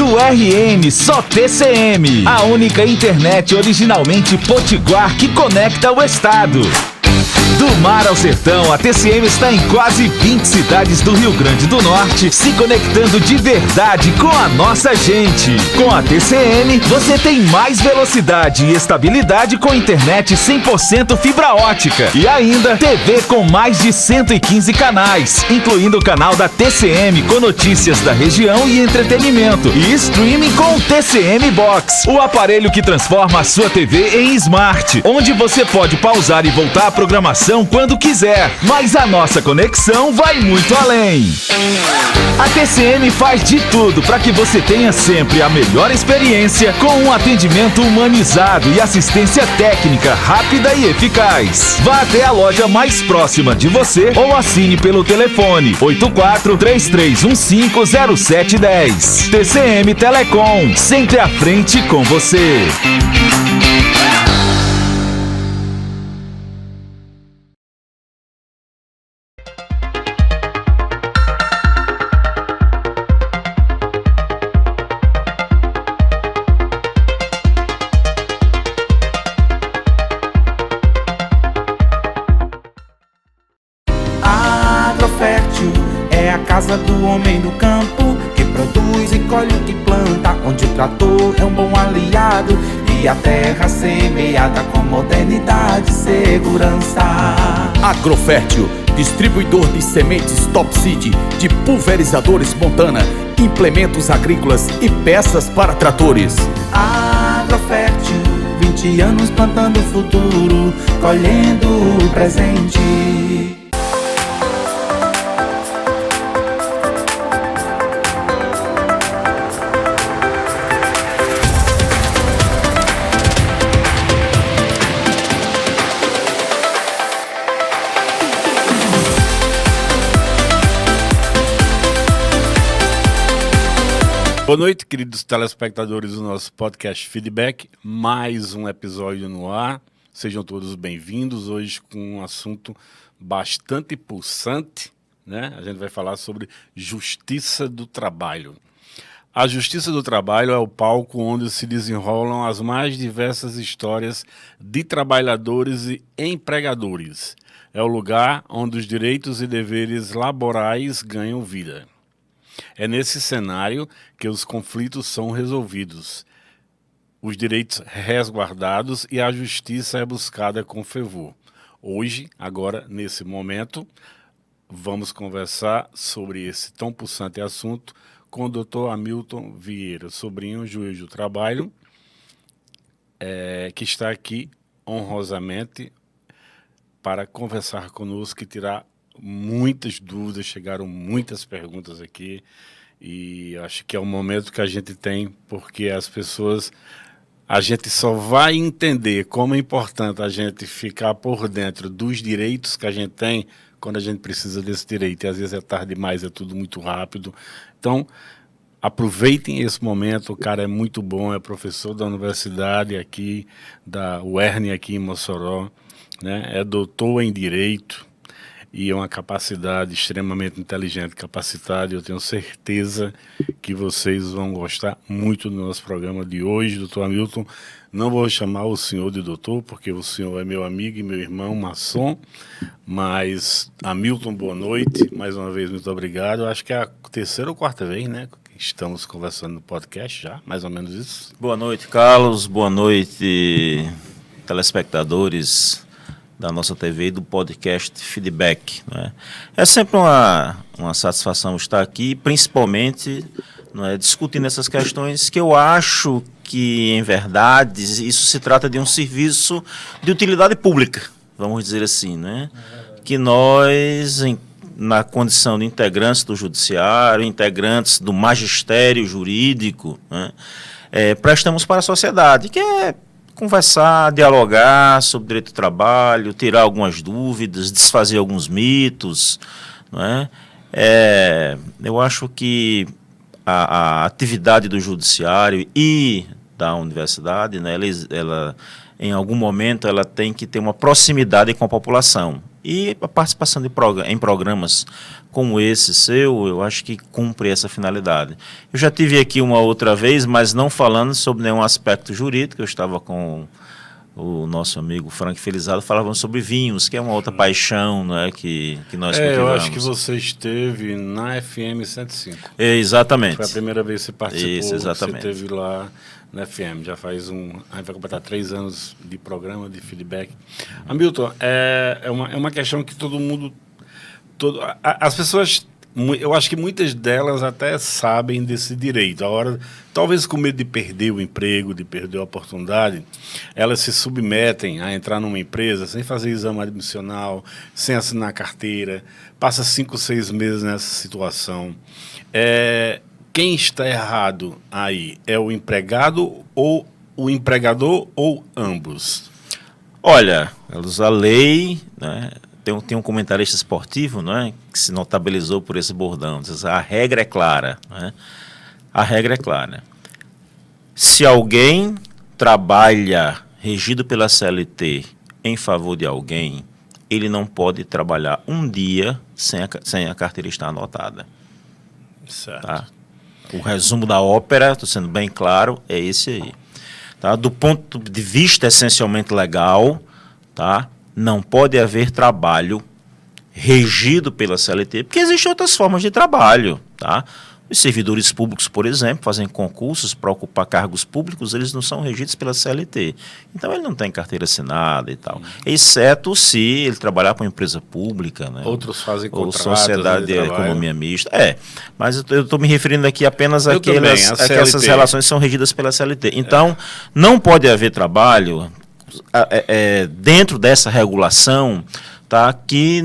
Do RN, só TCM. A única internet originalmente potiguar que conecta o estado. Do mar ao sertão, a TCM está em quase 20 cidades do Rio Grande do Norte, se conectando de verdade com a nossa gente. Com a TCM, você tem mais velocidade e estabilidade com internet 100% fibra ótica. E ainda, TV com mais de 115 canais, incluindo o canal da TCM com notícias da região e entretenimento. E streaming com o TCM Box, o aparelho que transforma a sua TV em smart, onde você pode pausar e voltar a programação quando quiser, mas a nossa conexão vai muito além. A TCM faz de tudo para que você tenha sempre a melhor experiência com um atendimento humanizado e assistência técnica rápida e eficaz. Vá até a loja mais próxima de você ou assine pelo telefone 84-3315-0710. TCM Telecom, sempre à frente com você. Casa do homem do campo, que produz e colhe o que planta, onde o trator é um bom aliado e a terra semeada com modernidade e segurança. Agrofértil, distribuidor de sementes Top Seed, de pulverizadores Montana, implementos agrícolas e peças para tratores. Agrofértil, 20 anos plantando o futuro, colhendo o presente. Boa noite, queridos telespectadores do nosso podcast Feedback, mais um episódio no ar. Sejam todos bem-vindos, hoje com um assunto bastante pulsante, né? A gente vai falar sobre justiça do trabalho. A justiça do trabalho é o palco onde se desenrolam as mais diversas histórias de trabalhadores e empregadores. É o lugar onde os direitos e deveres laborais ganham vida. É nesse cenário que os conflitos são resolvidos, os direitos resguardados e a justiça é buscada com fervor. Hoje, agora, nesse momento, vamos conversar sobre esse tão pulsante assunto com o Dr. Hamilton Vieira, sobrinho juiz do trabalho, que está aqui honrosamente para conversar conosco e tirar muitas dúvidas, chegaram muitas perguntas aqui e acho que é o momento que a gente tem, porque as pessoas, a gente só vai entender como é importante a gente ficar por dentro dos direitos que a gente tem quando a gente precisa desse direito, e às vezes é tarde demais, é tudo muito rápido. Então, aproveitem esse momento, o cara é muito bom, é professor da universidade aqui, da UERN aqui em Mossoró, né? É doutor em Direito, e é uma capacidade extremamente inteligente, capacitada. Eu tenho certeza que vocês vão gostar muito do nosso programa de hoje, doutor Hamilton. Não vou chamar o senhor de doutor, porque o senhor é meu amigo e meu irmão, maçom, mas Hamilton, boa noite, mais uma vez, muito obrigado. Eu acho que é a terceira ou quarta vez, né, que estamos conversando no podcast já, mais ou menos isso. Boa noite, Carlos, boa noite, telespectadores da nossa TV e do podcast Feedback, né? É sempre uma satisfação estar aqui, principalmente, né, discutindo essas questões que eu acho que, em verdade, isso se trata de um serviço de utilidade pública, vamos dizer assim, né? Que nós, na condição de integrantes do judiciário, integrantes do magistério jurídico, né, prestamos para a sociedade, que é conversar, dialogar sobre direito do trabalho, tirar algumas dúvidas, desfazer alguns mitos, não é? Eu acho que a atividade do judiciário e da universidade, né, ela, em algum momento, ela tem que ter uma proximidade com a população. E a participação em programas como esse seu, eu acho que cumpre essa finalidade. Eu já tive aqui uma outra vez, mas não falando sobre nenhum aspecto jurídico. Eu estava com o nosso amigo Frank Felizardo, falávamos sobre vinhos, que é uma outra paixão, né, que nós cultivamos. Eu acho que você esteve na FM 105. Exatamente. Foi a primeira vez que você participou. Isso, exatamente. Você esteve lá na FM. Já faz a gente vai completar 3 anos de programa, de feedback. Hamilton, é uma questão que todo mundo... As pessoas... Eu acho que muitas delas até sabem desse direito. A hora, talvez com medo de perder o emprego, de perder a oportunidade, elas se submetem a entrar numa empresa sem fazer exame admissional, sem assinar carteira, passa 5, 6 meses nessa situação. Quem está errado aí? É o empregado ou o empregador ou ambos? Olha, a lei... né, tem um comentarista esportivo, né, que se notabilizou por esse bordão. Diz, a regra é clara. Né? A regra é clara. Se alguém trabalha regido pela CLT em favor de alguém, ele não pode trabalhar um dia sem a carteira estar anotada. Certo. Tá? O resumo da ópera, estou sendo bem claro, é esse aí. Tá? Do ponto de vista essencialmente legal, tá? Não pode haver trabalho regido pela CLT, porque existem outras formas de trabalho, tá? Os servidores públicos, por exemplo, fazem concursos para ocupar cargos públicos, eles não são regidos pela CLT. Então, ele não tem carteira assinada e tal. Exceto se ele trabalhar para uma empresa pública, né? Outros fazem ou contratos sociedade de economia mista. Mas eu estou me referindo aqui apenas àquelas relações que são regidas pela CLT. Então, não pode haver trabalho dentro dessa regulação, tá, que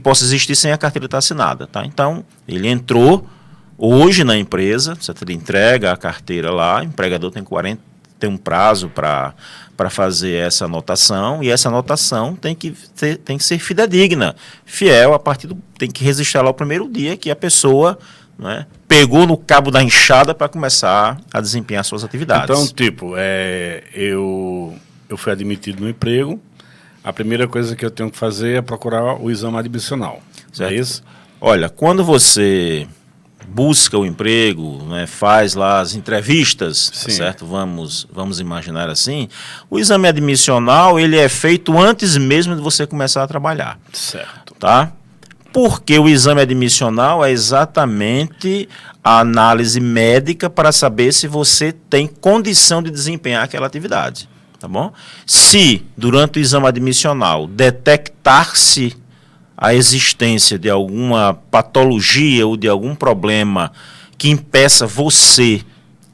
possa existir sem a carteira estar assinada, tá? Então, ele entrou hoje na empresa, você entrega a carteira lá, o empregador tem um prazo para fazer essa anotação, e essa anotação tem que ser fidedigna, fiel, tem que registrar lá o primeiro dia que a pessoa, né, pegou no cabo da enxada para começar a desempenhar suas atividades. Então, eu fui admitido no emprego, a primeira coisa que eu tenho que fazer é procurar o exame admissional. Certo? É isso? Olha, quando você busca o emprego, né, faz lá as entrevistas, tá certo? Vamos imaginar assim, o exame admissional ele é feito antes mesmo de você começar a trabalhar. Certo. Tá? Porque o exame admissional é exatamente a análise médica para saber se você tem condição de desempenhar aquela atividade, tá bom? Se, durante o exame admissional, detectar-se a existência de alguma patologia ou de algum problema que impeça você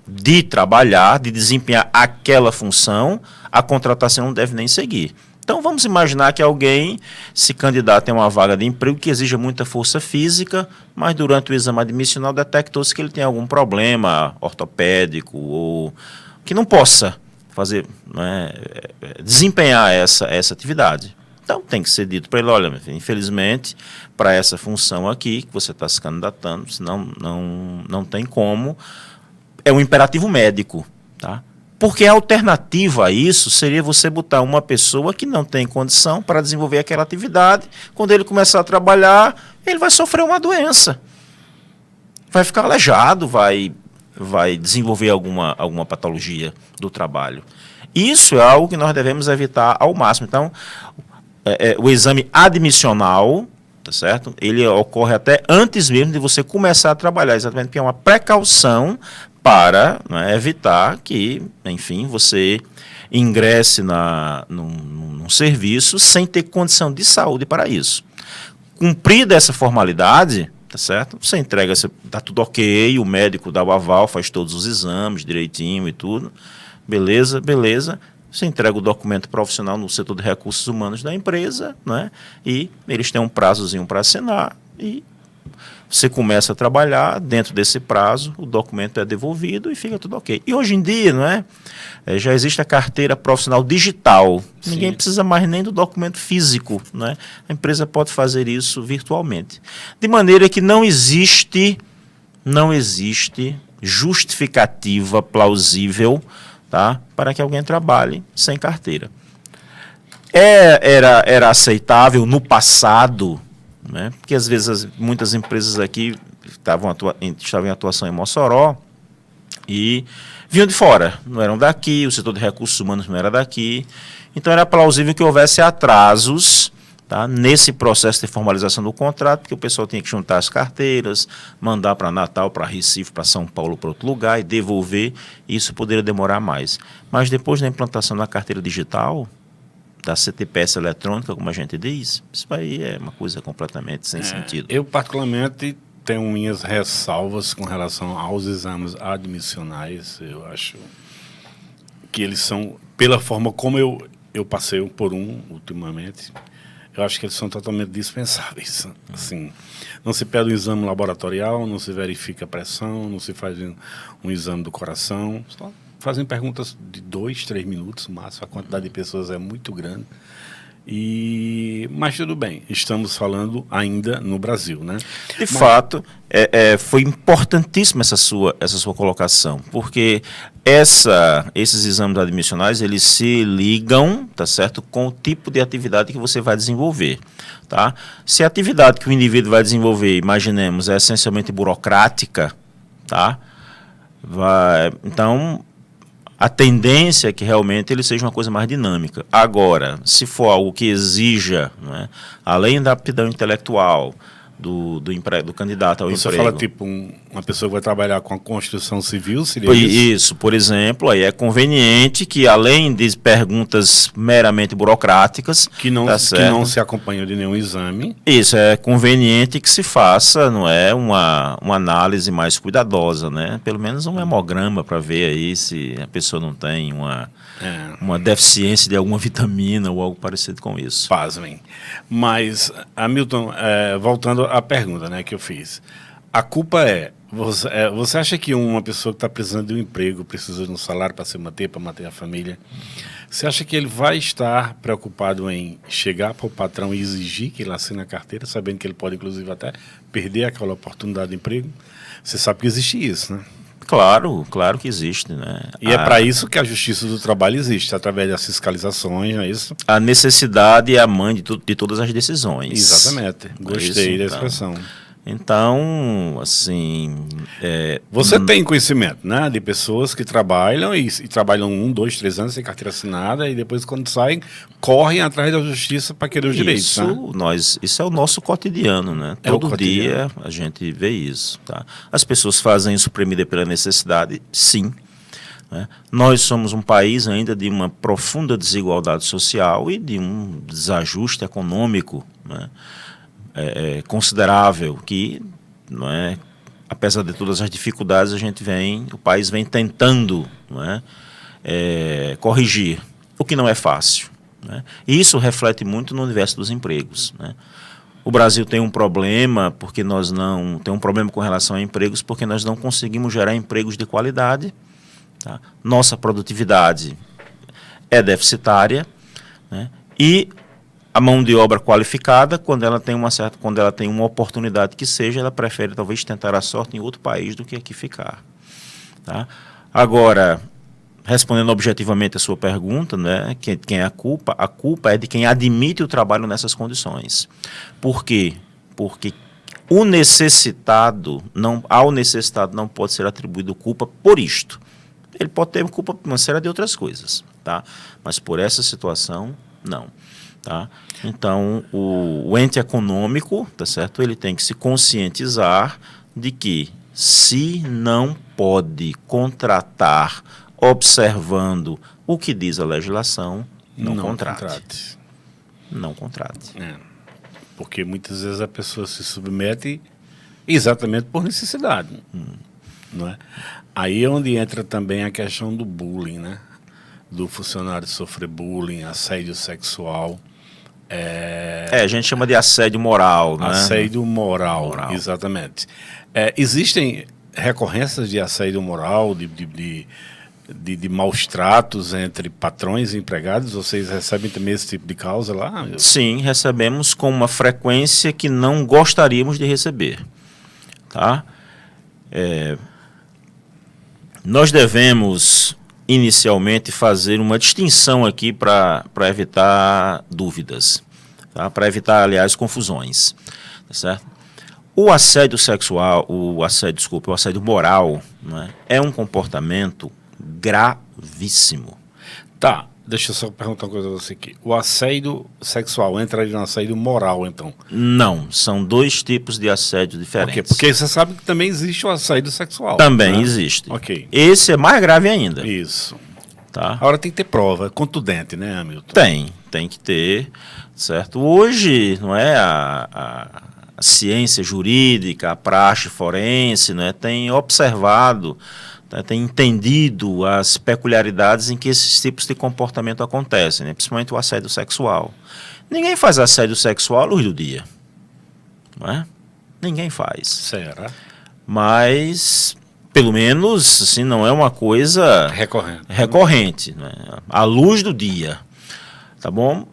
de trabalhar, de desempenhar aquela função, a contratação não deve nem seguir. Então, vamos imaginar que alguém se candidata a uma vaga de emprego que exija muita força física, mas durante o exame admissional detectou-se que ele tem algum problema ortopédico ou que não possa fazer, né, desempenhar essa atividade. Então, tem que ser dito para ele, olha, infelizmente, para essa função aqui que você está se candidatando, senão não tem como, é um imperativo médico, tá? Porque a alternativa a isso seria você botar uma pessoa que não tem condição para desenvolver aquela atividade. Quando ele começar a trabalhar, ele vai sofrer uma doença. Vai ficar aleijado, vai desenvolver alguma patologia do trabalho. Isso é algo que nós devemos evitar ao máximo. Então, o exame admissional, tá certo? Ele ocorre até antes mesmo de você começar a trabalhar, exatamente porque é uma precaução para, né, evitar que, enfim, você ingresse num serviço sem ter condição de saúde para isso. Cumprida essa formalidade, tá certo? Você entrega, está tudo ok, o médico dá o aval, faz todos os exames direitinho e tudo, beleza. Você entrega o documento profissional no setor de recursos humanos da empresa, né? E eles têm um prazozinho para assinar e você começa a trabalhar, dentro desse prazo, o documento é devolvido e fica tudo ok. E hoje em dia, não é? Já existe a carteira profissional digital. Sim. Ninguém precisa mais nem do documento físico, não é? A empresa pode fazer isso virtualmente. De maneira que não existe justificativa plausível, tá, para que alguém trabalhe sem carteira. Era aceitável no passado, né? Porque às vezes muitas empresas aqui estavam em atuação em Mossoró e vinham de fora, não eram daqui, o setor de recursos humanos não era daqui, então era plausível que houvesse atrasos, tá, nesse processo de formalização do contrato, porque o pessoal tinha que juntar as carteiras, mandar para Natal, para Recife, para São Paulo, para outro lugar e devolver, e isso poderia demorar mais. Mas depois da implantação da carteira digital, da CTPS eletrônica, como a gente diz, isso aí é uma coisa completamente sem sentido. Eu, particularmente, tenho minhas ressalvas com relação aos exames admissionais. Eu acho que eles são, pela forma como eu passei por ultimamente, eu acho que eles são totalmente dispensáveis. Assim, não se pede um exame laboratorial, não se verifica a pressão, não se faz um exame do coração, só fazem perguntas de 2, 3 minutos no máximo, a quantidade de pessoas é muito grande. Mas tudo bem, estamos falando ainda no Brasil, né? De fato, foi importantíssima essa sua colocação, porque esses exames admissionais, eles se ligam, tá certo, com o tipo de atividade que você vai desenvolver, tá? Se a atividade que o indivíduo vai desenvolver, imaginemos, é essencialmente burocrática, tá? Então, a tendência é que realmente ele seja uma coisa mais dinâmica. Agora, se for algo que exija, né, além da aptidão intelectual do candidato ao emprego... Você fala tipo uma pessoa que vai trabalhar com a construção civil, seria isso? Por exemplo, aí é conveniente que, além de perguntas meramente burocráticas... Que não se acompanham de nenhum exame. Isso, é conveniente que se faça, não é, uma análise mais cuidadosa, né? Pelo menos um hemograma para ver aí se a pessoa não tem uma deficiência de alguma vitamina ou algo parecido com isso. Pasmem. Mas, Hamilton, voltando à pergunta, né, que eu fiz. A culpa você acha que uma pessoa que está precisando de um emprego, precisa de um salário para se manter, para manter a família, você acha que ele vai estar preocupado em chegar para o patrão e exigir que ele assine a carteira, sabendo que ele pode, inclusive, até perder aquela oportunidade de emprego? Você sabe que existe isso, né? Claro que existe, né? E é para isso que a Justiça do Trabalho existe, através das fiscalizações, não é isso? A necessidade é a mãe de todas as decisões. Exatamente. Gostei da expressão. Então, assim... Você tem conhecimento, né, de pessoas que trabalham e trabalham 1, 2, 3 anos sem carteira assinada e depois, quando saem, correm atrás da justiça para querer os direitos. Isso é o nosso cotidiano, né? Todo dia a gente vê isso. Tá? As pessoas fazem isso suprimida pela necessidade, sim. Né? Nós somos um país ainda de uma profunda desigualdade social e de um desajuste econômico, né? Considerável, que, não é, apesar de todas as dificuldades, o país vem tentando, não é, corrigir, o que não é fácil. Né? E isso reflete muito no universo dos empregos. Né? O Brasil tem um problema com relação a empregos, porque nós não conseguimos gerar empregos de qualidade. Tá? Nossa produtividade é deficitária, né? E a mão de obra qualificada, quando ela tem uma oportunidade que seja, ela prefere talvez tentar a sorte em outro país do que aqui ficar. Tá? Agora, respondendo objetivamente a sua pergunta, né, quem é a culpa? A culpa é de quem admite o trabalho nessas condições. Por quê? Porque ao necessitado não pode ser atribuído culpa por isto. Ele pode ter culpa por uma série de outras coisas, tá? Mas por essa situação, não. Tá? Então, o ente econômico, tá certo? Ele tem que se conscientizar de que, se não pode contratar observando o que diz a legislação, não contrate. Não contrate. Porque muitas vezes a pessoa se submete exatamente por necessidade. Não é? Aí é onde entra também a questão do bullying, né? Do funcionário sofrer bullying, assédio sexual. A gente chama de assédio moral, né? Assédio moral. Exatamente. Existem recorrências de assédio moral, de maus tratos entre patrões e empregados? Vocês recebem também esse tipo de causa lá? Sim, recebemos com uma frequência que não gostaríamos de receber. Tá? Nós devemos inicialmente fazer uma distinção aqui para evitar dúvidas, tá? Para evitar, aliás, confusões, tá certo? O assédio sexual, o assédio moral, né, é um comportamento gravíssimo. Tá, deixa eu só perguntar uma coisa a você aqui. O assédio sexual entra ali no assédio moral, então? Não, são dois tipos de assédio Por diferentes. quê? Porque você sabe que também existe o assédio sexual. Também né? existe. Ok. Esse é mais grave ainda. Isso. Tá? Agora tem que ter prova, contundente, né, Hamilton? Tem que ter, certo? Hoje, não é, a ciência jurídica, a praxe forense, né, tem observado, tá, tem entendido as peculiaridades em que esses tipos de comportamento acontecem, né, principalmente o assédio sexual. Ninguém faz assédio sexual à luz do dia, não é? Ninguém faz. Será? Mas, pelo menos, assim, não é uma coisa recorrente, né? À luz do dia, tá bom?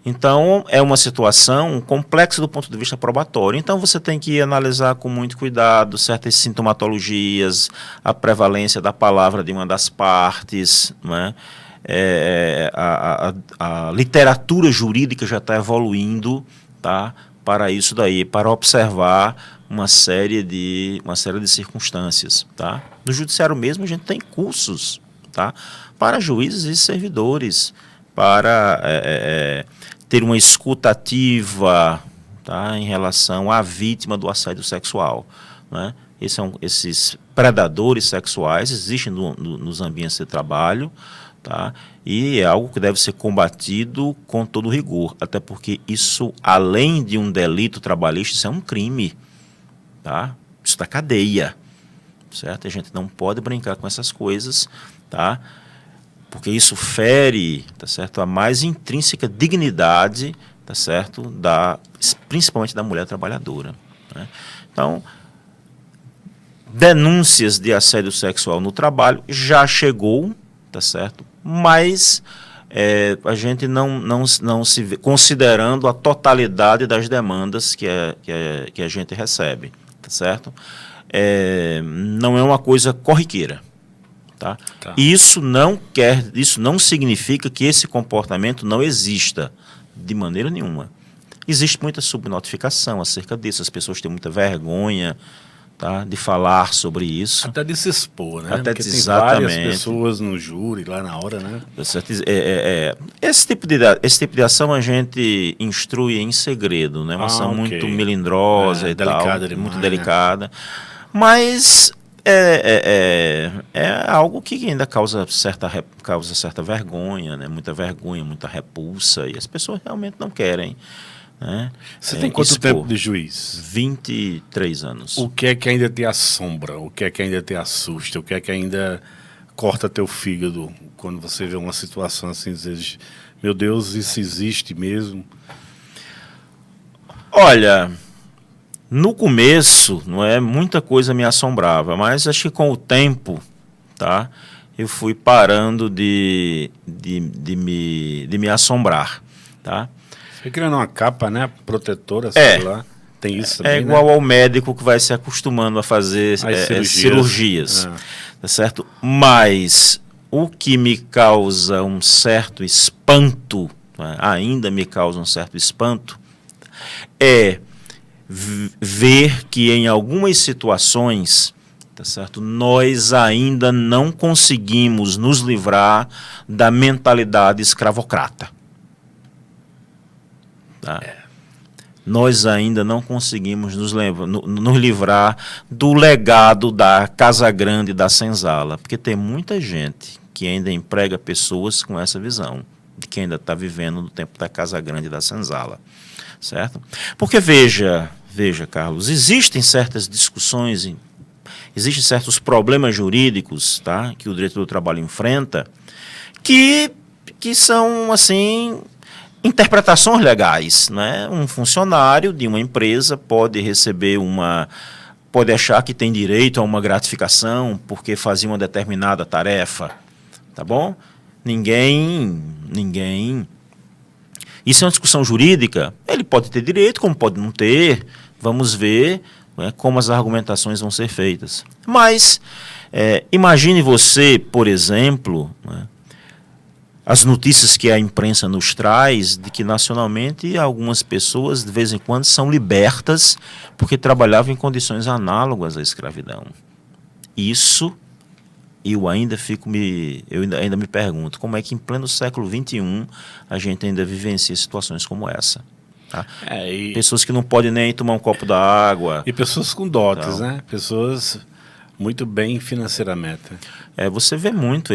Então, é uma situação complexa do ponto de vista probatório. Então, você tem que analisar com muito cuidado certas sintomatologias, a prevalência da palavra de uma das partes, né? A literatura jurídica já está evoluindo, tá? Para isso daí, para observar uma série de circunstâncias, tá? No judiciário mesmo, a gente tem cursos, tá? Para juízes e servidores, para ter uma escuta ativa, tá? Em relação à vítima do assédio sexual, né? Esses predadores sexuais existem nos ambientes de trabalho, tá? E é algo que deve ser combatido com todo rigor, até porque isso, além de um delito trabalhista, isso é um crime, tá? Isso dá cadeia, certo? A gente não pode brincar com essas coisas, tá? Porque isso fere, tá certo, a mais intrínseca dignidade, tá certo, principalmente da mulher trabalhadora, né? Então, denúncias de assédio sexual no trabalho já chegou, tá certo, mas a gente não se vê, considerando a totalidade das demandas que a gente recebe, tá certo? Não é uma coisa corriqueira. Tá? Isso não significa que esse comportamento não exista, de maneira nenhuma. Existe muita subnotificação acerca disso, as pessoas têm muita vergonha, tá, de falar sobre isso. Até de se expor, né? Até Porque tem exatamente. várias pessoas no júri lá na hora, né? Esse tipo de ação a gente instrui em segredo, né? Uma ação muito melindrosa e delicada tal, demais, muito delicada. Mas é algo que ainda causa certa vergonha, né? Muita repulsa, e as pessoas realmente não querem, né? Você tem quanto tempo de juiz? 23 anos. O que é que ainda te assombra? O que é que ainda te assusta? O que é que ainda corta teu fígado quando você vê uma situação assim, diz, meu Deus, isso existe mesmo? Olha, no começo, muita coisa me assombrava, mas acho que com o tempo, tá, eu fui parando de me assombrar, tá? Você criando uma capa, né, protetora, sei lá, tem isso também, igual né? ao médico que vai se acostumando a fazer cirurgias, tá certo? Mas o que me causa um certo espanto, né, ainda me causa um certo espanto, é ver que em algumas situações, tá certo, nós ainda não conseguimos nos livrar da mentalidade escravocrata. Tá? Nós ainda não conseguimos nos livrar do legado da Casa Grande e da Senzala, porque tem muita gente que ainda emprega pessoas com essa visão, de que ainda está vivendo no tempo da Casa Grande e da Senzala. Certo? Porque veja, Carlos, existem certas discussões, existem certos problemas jurídicos, tá, que o direito do trabalho enfrenta, que são, assim, interpretações legais, né? Um funcionário de uma empresa pode pode achar que tem direito a uma gratificação porque fazia uma determinada tarefa, tá bom? Ninguém. Isso é uma discussão jurídica. Ele pode ter direito, como pode não ter. Vamos ver né, como as argumentações vão ser feitas. Mas imagine você, por exemplo, né, as notícias que a imprensa nos traz de que nacionalmente algumas pessoas de vez em quando são libertas porque trabalhavam em condições análogas à escravidão. Isso eu ainda me pergunto como é que em pleno século XXI a gente ainda vivencia situações como essa. Tá? Pessoas que não podem nem tomar um copo d'água. E pessoas com dotes, Então, né? Pessoas muito bem financeiramente. Você vê muito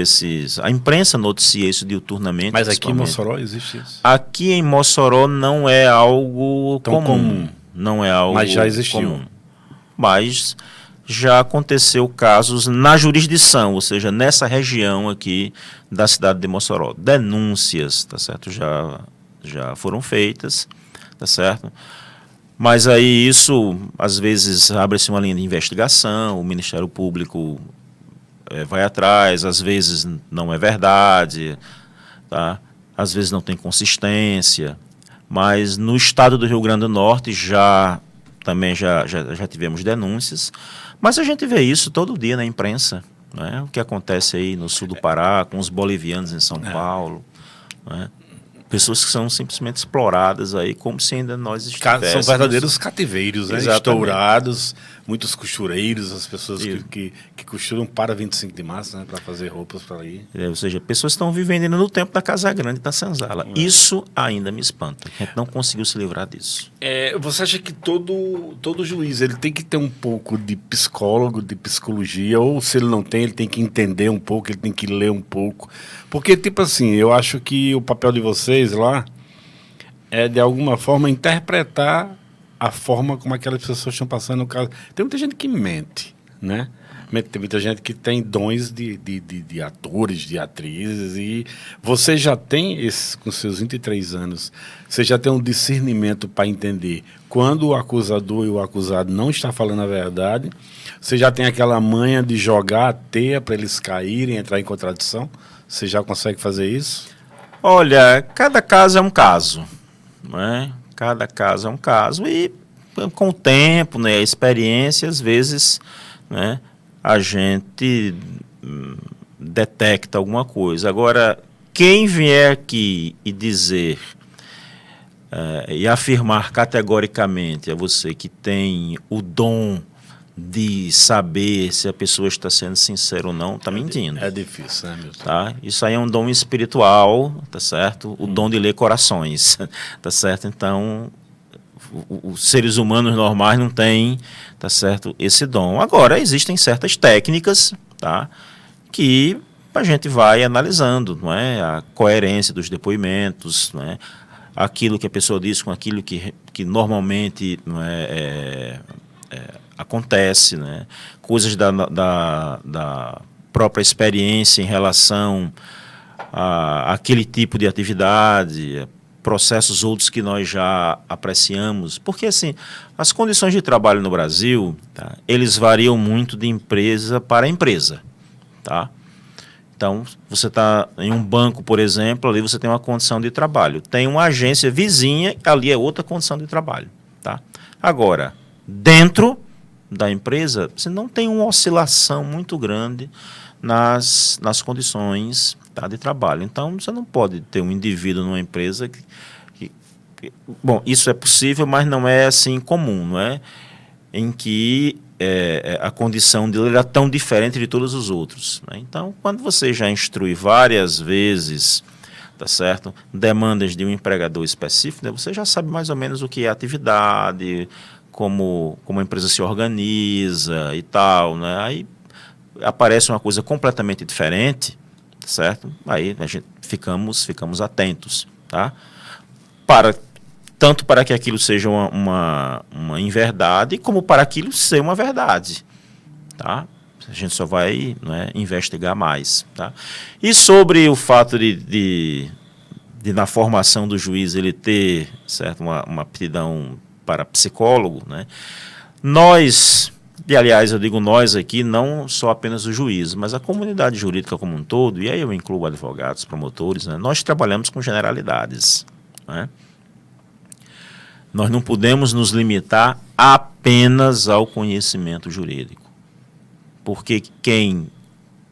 a imprensa noticia isso diuturnamente. Mas aqui em Mossoró existe isso? Aqui em Mossoró não é algo tão comum. Não é algo Mas já existiu. Comum. Mas já aconteceu casos na jurisdição, ou seja, nessa região aqui da cidade de Mossoró. Denúncias, tá certo? Já foram feitas, tá certo? Mas aí isso, às vezes, abre-se uma linha de investigação, o Ministério Público vai atrás, às vezes não é verdade, tá? Às vezes não tem consistência. Mas no estado do Rio Grande do Norte também já tivemos denúncias, mas a gente vê isso todo dia na imprensa, né? O que acontece aí no sul do Pará, com os bolivianos em São Paulo, né? Pessoas que são simplesmente exploradas aí, como se ainda nós estivéssemos... São verdadeiros cativeiros, né? Exatamente. Estourados, muitos costureiros, as pessoas que costuram para 25 de março, né? Para fazer roupas para ir. Ou seja, pessoas estão vivendo ainda no tempo da Casa Grande da Senzala. Isso ainda me espanta. A gente não conseguiu se livrar disso. Você acha que todo juiz ele tem que ter um pouco de psicólogo, de psicologia, ou se ele não tem, ele tem que entender um pouco, ele tem que ler um pouco? Porque, tipo assim, eu acho que o papel de vocês lá é, de alguma forma, interpretar a forma como aquelas pessoas estão passando no caso. Tem muita gente que mente, né? Tem muita gente que tem dons de atores, de atrizes, e você já tem, com seus 23 anos, você já tem um discernimento para entender quando o acusador e o acusado não está falando a verdade, você já tem aquela manha de jogar a teia para eles caírem, entrar em contradição, você já consegue fazer isso? Olha, cada caso é um caso, né? Cada caso é um caso e com o tempo, né, a experiência, às vezes, né, a gente detecta alguma coisa. Agora, quem vier aqui e dizer e afirmar categoricamente a você que tem o dom de saber se a pessoa está sendo sincera ou não, está mentindo. É difícil, né, Milton? Tá? Isso aí é um dom espiritual, tá certo? O dom de ler corações, tá certo? Então, os seres humanos normais não têm, tá certo, esse dom. Agora, existem certas técnicas, tá, que a gente vai analisando, não é? A coerência dos depoimentos, não é? Aquilo que a pessoa diz com aquilo que normalmente não acontece, né? Coisas da própria experiência em relação àquele tipo de atividade, processos outros que nós já apreciamos, porque assim, as condições de trabalho no Brasil, tá, eles variam muito de empresa para empresa, tá? Então, você está em um banco, por exemplo, ali você tem uma condição de trabalho. Tem uma agência vizinha, ali é outra condição de trabalho, tá? Agora, dentro da empresa, você não tem uma oscilação muito grande nas condições, tá, de trabalho. Então, você não pode ter um indivíduo numa empresa que bom, isso é possível, mas não é assim comum, não é? Em que a condição dele era tão diferente de todos os outros, né? Então, quando você já instrui várias vezes, tá certo, demandas de um empregador específico, né, você já sabe mais ou menos o que é a atividade, como a empresa se organiza e tal, né? Aí aparece uma coisa completamente diferente, certo? Aí a gente ficamos atentos, tá? Tanto para que aquilo seja uma inverdade, como para aquilo ser uma verdade, tá? A gente só vai, né, investigar mais, tá? E sobre o fato de na formação do juiz ele ter, certo, uma aptidão para psicólogo, né? Nós, e aliás eu digo nós aqui, não só apenas o juiz, mas a comunidade jurídica como um todo, e aí eu incluo advogados, promotores, né? Nós trabalhamos com generalidades, né? Nós não podemos nos limitar apenas ao conhecimento jurídico. Porque quem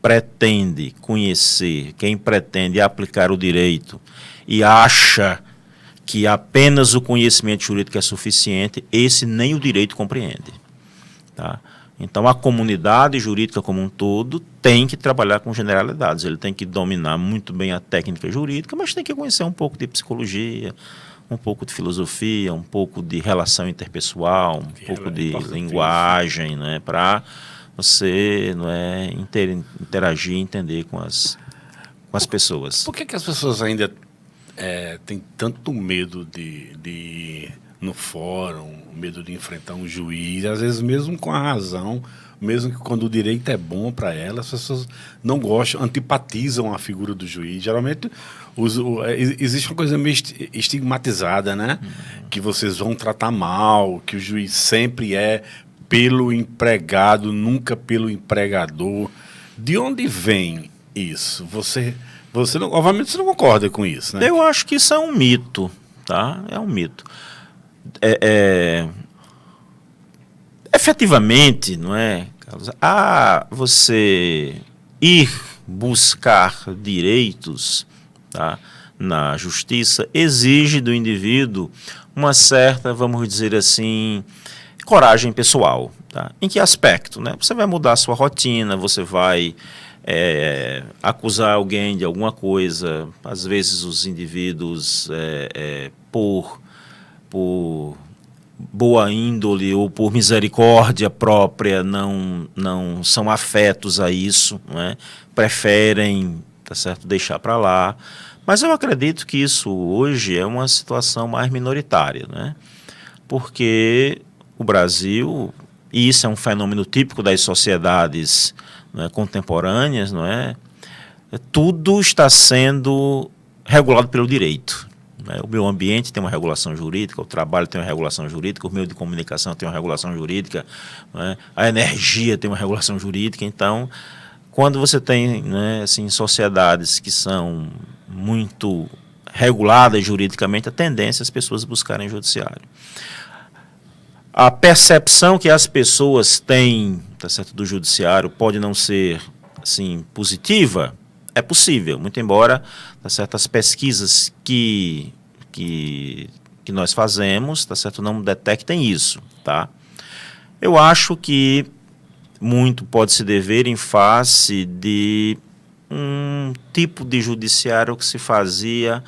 pretende conhecer, quem pretende aplicar o direito e acha que apenas o conhecimento jurídico é suficiente, esse nem o direito compreende. Tá? Então, a comunidade jurídica como um todo tem que trabalhar com generalidades. Ele tem que dominar muito bem a técnica jurídica, mas tem que conhecer um pouco de psicologia, um pouco de filosofia, um pouco de relação interpessoal, um pouco de linguagem, né, para você, não é, interagir, entender com as pessoas. Por que as pessoas ainda têm tanto medo de no fórum, medo de enfrentar um juiz, às vezes mesmo com a razão, mesmo que quando o direito é bom para elas, as pessoas não gostam, antipatizam a figura do juiz. Geralmente existe uma coisa meio estigmatizada, né? Que vocês vão tratar mal, que o juiz sempre é pelo empregado, nunca pelo empregador. De onde vem isso? Você não, obviamente você não concorda com isso, né? Eu acho que isso é um mito, tá? É um mito. Efetivamente, não é, Carlos? Você ir buscar direitos, tá, na justiça exige do indivíduo uma certa, vamos dizer assim, coragem pessoal. Tá? Em que aspecto? Né? Você vai mudar a sua rotina, você vai acusar alguém de alguma coisa. Às vezes os indivíduos, por boa índole ou por misericórdia própria, não são afetos a isso, não é? Preferem, tá certo, deixar para lá. Mas eu acredito que isso hoje é uma situação mais minoritária, né? Porque o Brasil, e isso é um fenômeno típico das sociedades, não é, contemporâneas, não é? Tudo está sendo regulado pelo direito. O meio ambiente tem uma regulação jurídica, o trabalho tem uma regulação jurídica, o meio de comunicação tem uma regulação jurídica, né? A energia tem uma regulação jurídica. Então, quando você tem, né, assim, sociedades que são muito reguladas juridicamente, a tendência é as pessoas buscarem judiciário. A percepção que as pessoas têm, tá certo, do judiciário pode não ser assim, positiva. É possível, muito embora, tá certo, as pesquisas que nós fazemos, tá certo, não detectem isso, tá? Eu acho que muito pode se dever em face de um tipo de judiciário que se fazia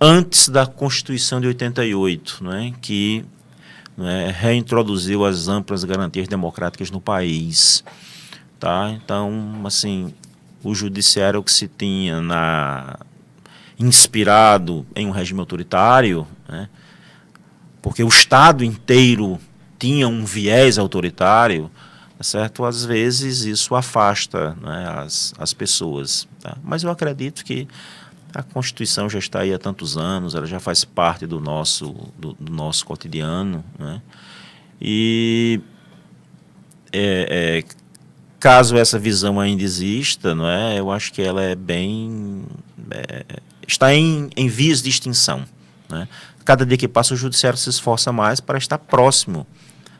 antes da Constituição de 88, né, que, né, reintroduziu as amplas garantias democráticas no país, tá? Então, assim, o judiciário que se tinha inspirado em um regime autoritário, né, porque o Estado inteiro tinha um viés autoritário, certo? Às vezes isso afasta, né, as pessoas. Tá? Mas eu acredito que a Constituição já está aí há tantos anos, ela já faz parte do nosso cotidiano, né? E caso essa visão ainda exista, não é, eu acho que ela é bem... está em vias de extinção. Né? Cada dia que passa, o judiciário se esforça mais para estar próximo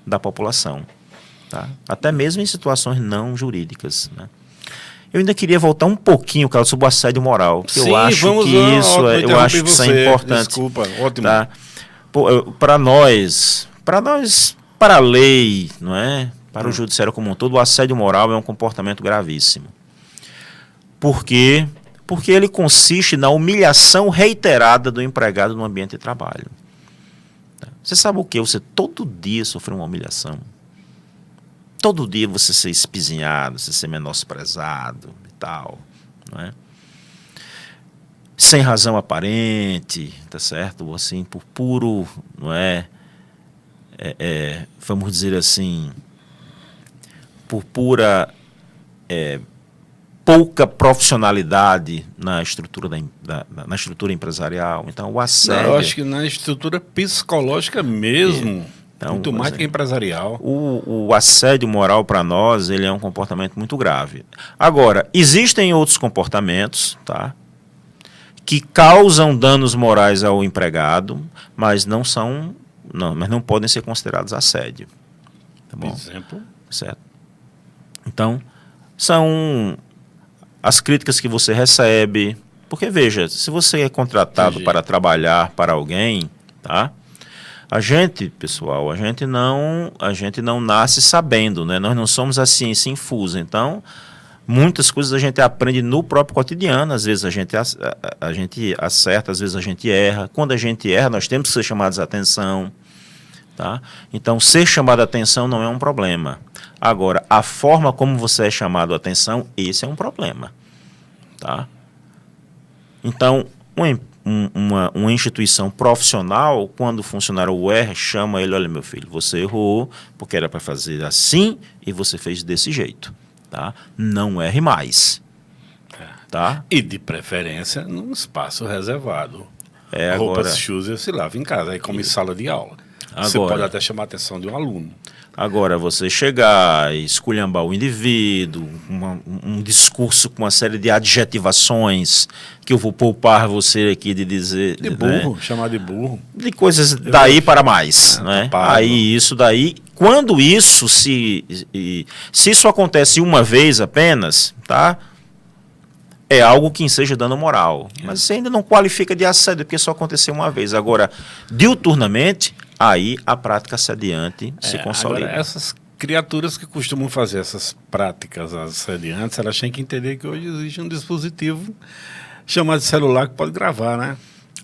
da população. Tá? Até mesmo em situações não jurídicas. Né? Eu ainda queria voltar um pouquinho, Carlos, sobre o assédio moral. Porque sim, eu acho que isso é importante. Desculpa, ótimo. Tá? Para nós, para a lei, não é? Para o judiciário como um todo, o assédio moral é um comportamento gravíssimo. Por quê? Porque ele consiste na humilhação reiterada do empregado no ambiente de trabalho. Você sabe o que? Você todo dia sofreu uma humilhação. Todo dia você ser espizinhado, você ser menosprezado e tal, não é? Sem razão aparente, tá certo? Assim, por puro, não é? Vamos dizer assim, por pura pouca profissionalidade na estrutura na estrutura empresarial. Então, o assédio... Não, eu acho que na estrutura psicológica mesmo, então, muito mais do que empresarial. O assédio moral, para nós, ele é um comportamento muito grave. Agora, existem outros comportamentos, tá, que causam danos morais ao empregado, mas não podem ser considerados assédio. Tá bom? Exemplo. Certo. Então, são as críticas que você recebe. Porque, veja, se você é contratado para trabalhar para alguém, tá? A gente, pessoal, a gente não nasce sabendo, né? Nós não somos a ciência infusa. Então, muitas coisas a gente aprende no próprio cotidiano. Às vezes a gente acerta, às vezes a gente erra. Quando a gente erra, nós temos que ser chamados a atenção. Tá? Então, ser chamado a atenção não é um problema. Agora, a forma como você é chamado a atenção, esse é um problema. Tá? Então, uma instituição profissional, quando o funcionário erra, chama ele: olha, meu filho, você errou porque era para fazer assim e você fez desse jeito. Tá? Não erre mais. Tá? E de preferência num espaço reservado. Agora, roupas sujas se lava em casa, aí como em sala de aula. Você pode até chamar a atenção de um aluno. Agora, você chegar e esculhambar o indivíduo, um discurso com uma série de adjetivações, que eu vou poupar você aqui de dizer... De burro, chamar de burro. De coisas daí para mais. Né? Aí, isso daí... Quando isso se isso acontece uma vez apenas, tá? É algo que enseja dano moral. Mas você ainda não qualifica de assédio, porque só aconteceu uma vez. Agora, diuturnamente, aí a prática assediante se consolida. Agora, essas criaturas que costumam fazer essas práticas assediantes, elas têm que entender que hoje existe um dispositivo chamado de celular que pode gravar, né?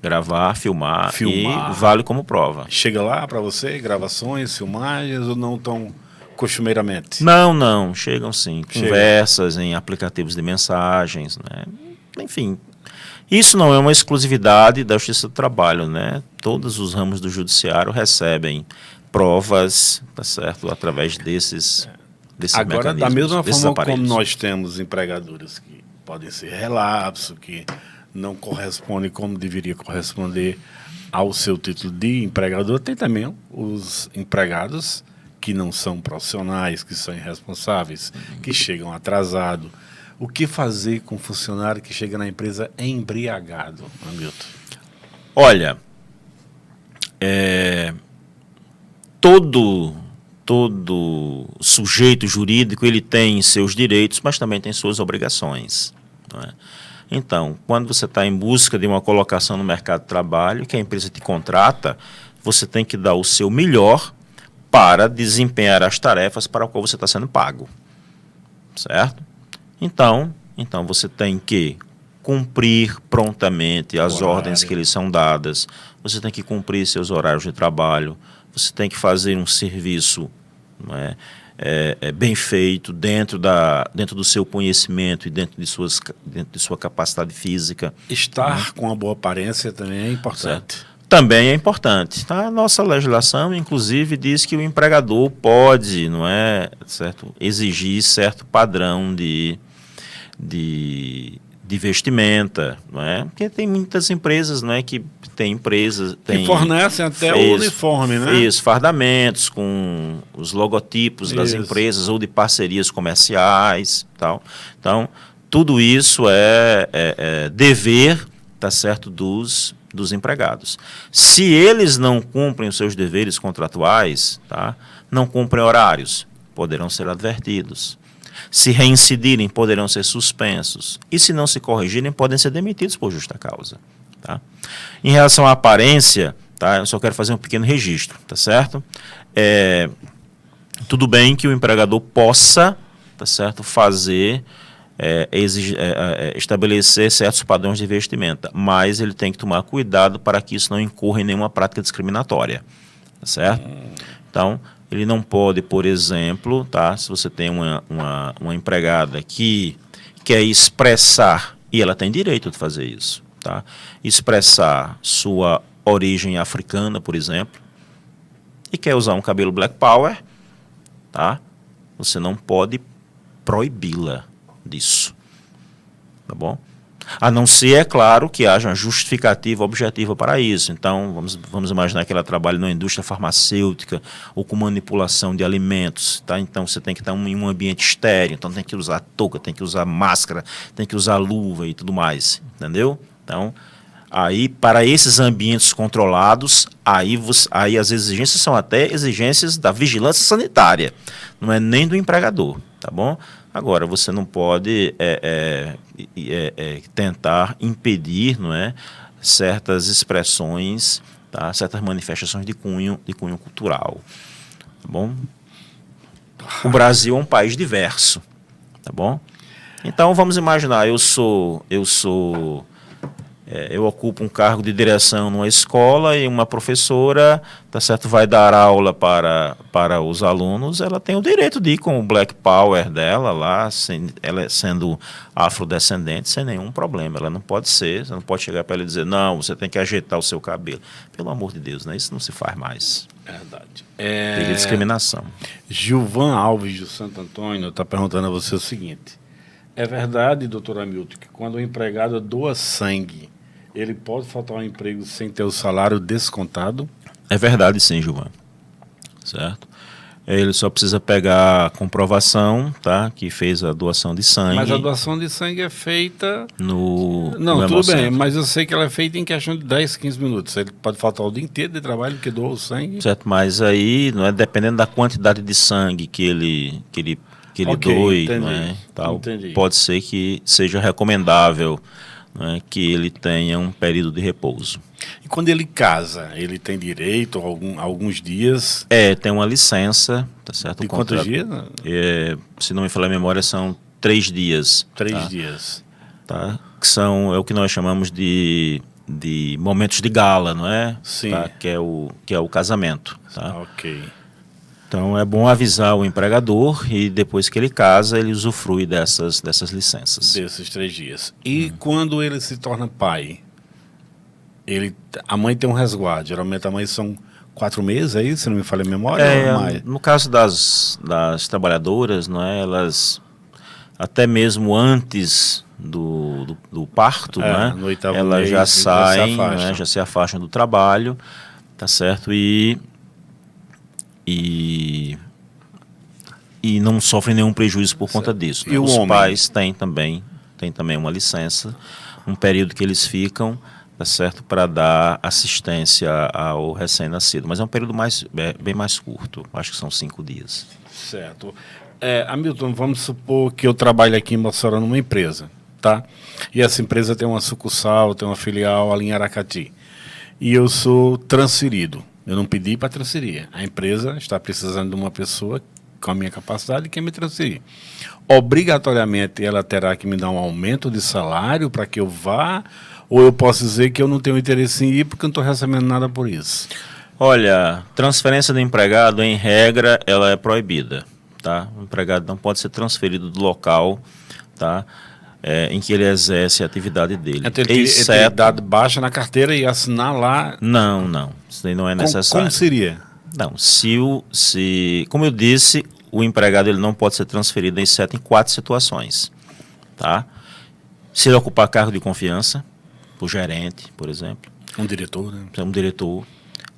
Gravar, filmar e vale como prova. Chega lá para você, gravações, filmagens, ou não tão costumeiramente? Não, chegam sim. Conversas em aplicativos de mensagens, né? Enfim, isso não é uma exclusividade da Justiça do Trabalho, né? Todos os ramos do judiciário recebem provas, tá certo, através desses Agora, da mesma forma aparelhos. como nós temos empregadores que podem ser relapso, que não correspondem como deveria corresponder ao seu título de empregador, tem também os empregados que não são profissionais, que são irresponsáveis, que chegam atrasados. O que fazer com um funcionário que chega na empresa embriagado, Hamilton? Olha, todo sujeito jurídico ele tem seus direitos, mas também tem suas obrigações. Não é? Então, quando você está em busca de uma colocação no mercado de trabalho, que a empresa te contrata, você tem que dar o seu melhor para desempenhar as tarefas para as quais você está sendo pago. Certo? Então você tem que cumprir prontamente as ordens que lhes são dadas, você tem que cumprir seus horários de trabalho, você tem que fazer um serviço, não é, bem feito dentro do seu conhecimento e dentro de sua capacidade física. Estar com uma boa aparência também é importante. Certo? Também é importante. A nossa legislação, inclusive, diz que o empregador pode, não é, certo, exigir certo padrão de vestimenta, não é? Porque tem muitas empresas, não é, que que fornecem até o uniforme, né? Isso, fardamentos com os logotipos das empresas ou de parcerias comerciais, tal. Então, tudo isso é dever, tá certo, dos empregados. Se eles não cumprem os seus deveres contratuais, tá, não cumprem horários, poderão ser advertidos. Se reincidirem, poderão ser suspensos. E se não se corrigirem, podem ser demitidos por justa causa. Tá? Em relação à aparência, tá, eu só quero fazer um pequeno registro, tá certo? Tudo bem que o empregador possa, tá certo, fazer, estabelecer certos padrões de vestimenta, mas ele tem que tomar cuidado para que isso não incorra em nenhuma prática discriminatória, tá certo? Então, ele não pode, por exemplo, tá, se você tem uma empregada que quer expressar, e ela tem direito de fazer isso, tá, expressar sua origem africana, por exemplo, e quer usar um cabelo Black Power, tá, você não pode proibi-la disso, tá bom? A não ser, é claro, que haja uma justificativa objetiva para isso. Então, vamos imaginar que ela trabalha na indústria farmacêutica ou com manipulação de alimentos, tá? Então, você tem que estar em um ambiente estéril, então tem que usar touca, tem que usar máscara, tem que usar luva e tudo mais, entendeu? Então, Aí, para esses ambientes controlados, aí as exigências são até exigências da vigilância sanitária, não é nem do empregador, tá bom? Agora, você não pode tentar impedir, não é, certas expressões, tá? Certas manifestações de cunho cultural, tá bom? O Brasil é um país diverso, tá bom? Então, vamos imaginar, eu ocupo um cargo de direção numa escola e uma professora, tá certo, vai dar aula para os alunos, ela tem o direito de ir com o Black Power dela lá, ela sendo afrodescendente, sem nenhum problema. Ela não pode ser, você não pode chegar para ela e dizer, não, você tem que ajeitar o seu cabelo. Pelo amor de Deus, né? Isso não se faz mais. Verdade. Tem discriminação. Gilvan Alves de Santo Antônio está perguntando a você o seguinte: é verdade, doutor Hamilton, que quando o empregado doa sangue, ele pode faltar ao emprego sem ter o salário descontado? É verdade, sim, Gilvan. Certo? Ele só precisa pegar a comprovação, tá, que fez a doação de sangue. Mas a doação de sangue é feita... no tudo Hemocentro. bem, mas eu sei que ela é feita em questão de 10, 15 minutos. Ele pode faltar o dia inteiro de trabalho porque doou o sangue. Certo, mas aí, não é, dependendo da quantidade de sangue que ele Ok, doe, entendi, não é, tal, entendi. pode ser que seja recomendável, não é, que ele tenha um período de repouso. E quando ele casa, ele tem direito a alguns dias? Tem uma licença, tá certo? De O quantos contrato- dias? Se não me falha a memória, são 3 dias. 3 tá? dias. Tá? Que são o que nós chamamos de momentos de gala, não é? Sim. Tá? Que é o casamento. Tá? Ok. Então é bom avisar o empregador e depois que ele casa, ele usufrui dessas licenças. Desses 3 dias. E quando ele se torna pai? A mãe tem um resguardo. Geralmente a mãe são 4 meses, é isso? Se não me falha a memória? Ou mais? No caso das trabalhadoras, não é? Elas, até mesmo antes do parto, né? No 8º elas mês, já saem, já se afastam. né? Já se afastam do trabalho, tá certo? E não sofrem nenhum prejuízo por conta disso. E o Os homem? pais têm também uma licença, um período que eles ficam, tá certo, para dar assistência ao recém-nascido. Mas é um período bem mais curto, acho que são 5 dias. Certo. Hamilton, vamos supor que eu trabalho aqui em Mossoró numa empresa, tá? E essa empresa tem uma sucursal, tem uma filial ali em Aracati. E eu sou transferido. Eu não pedi para transferir. A empresa está precisando de uma pessoa com a minha capacidade e quer me transferir. Obrigatoriamente ela terá que me dar um aumento de salário para que eu vá, ou eu posso dizer que eu não tenho interesse em ir porque eu não estou recebendo nada por isso? Olha, transferência do empregado, em regra, ela é proibida, tá? O empregado não pode ser transferido do local, tá? Em que ele exerce a atividade dele. Então ele teria dado baixa na carteira e assinar lá. Não, isso aí não é necessário. Como seria? Não, como eu disse, o empregado ele não pode ser transferido exceto em 4 situações, tá? Se ele ocupar cargo de confiança, o gerente, por exemplo, Um diretor, né? um diretor.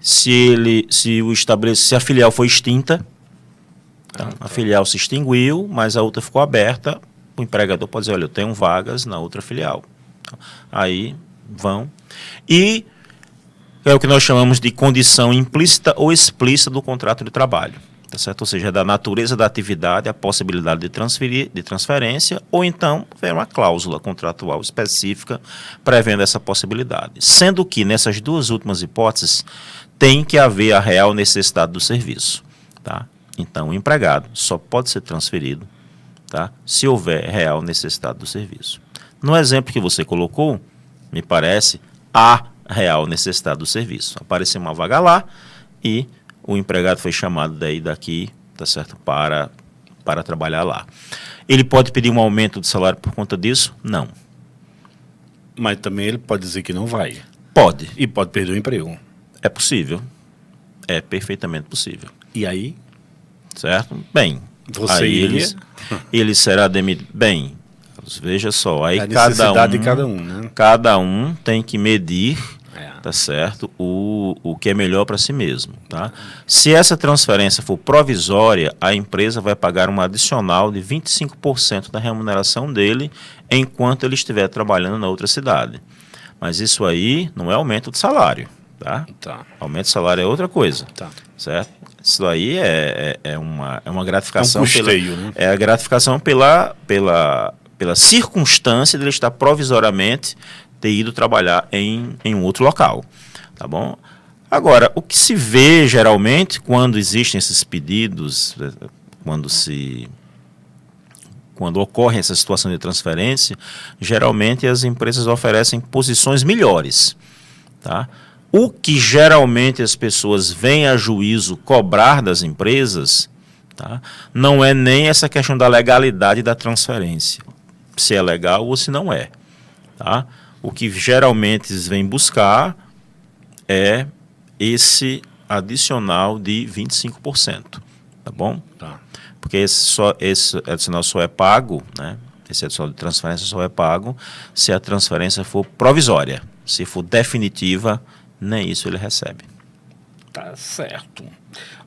Se a filial foi extinta, tá? A filial se extinguiu, mas a outra ficou aberta, o empregador pode dizer, olha, eu tenho vagas na outra filial. Aí vão. E é o que nós chamamos de condição implícita ou explícita do contrato de trabalho. Tá certo? Ou seja, é da natureza da atividade a possibilidade de transferência, ou então vem uma cláusula contratual específica prevendo essa possibilidade. Sendo que, nessas 2 últimas hipóteses, tem que haver a real necessidade do serviço. Tá? Então, o empregado só pode ser transferido, tá, se houver real necessidade do serviço. No exemplo que você colocou, me parece, há real necessidade do serviço. Apareceu uma vaga lá e o empregado foi chamado daqui, tá certo, para trabalhar lá. Ele pode pedir um aumento de salário por conta disso? Não. Mas também ele pode dizer que não vai. Pode. E pode perder o emprego. É possível. É perfeitamente possível. E aí? Certo? Bem, Você aí iria? ele será demitido. Bem, veja só, aí A necessidade de cada um, né? Cada um tem que medir, É. tá certo, o que é melhor para si mesmo, tá? Se essa transferência for provisória, a empresa vai pagar uma adicional de 25% da remuneração dele enquanto ele estiver trabalhando na outra cidade. Mas isso aí não é aumento de salário, tá? Tá. Aumento de salário é outra coisa, Tá. certo? Isso aí é uma gratificação. É um custeio, né? É a gratificação pela circunstância de ele estar provisoriamente ter ido trabalhar em um outro local, tá bom? Agora, o que se vê geralmente quando existem esses pedidos, quando ocorre essa situação de transferência, geralmente as empresas oferecem posições melhores, tá? O que geralmente as pessoas vêm a juízo cobrar das empresas, tá? Não é nem essa questão da legalidade da transferência, se é legal ou se não é, tá? O que geralmente eles vêm buscar é esse adicional de 25%, tá bom? Tá. Porque esse adicional só é pago, né? Esse adicional de transferência só é pago se a transferência for provisória. Se for definitiva, nem isso ele recebe. Tá certo.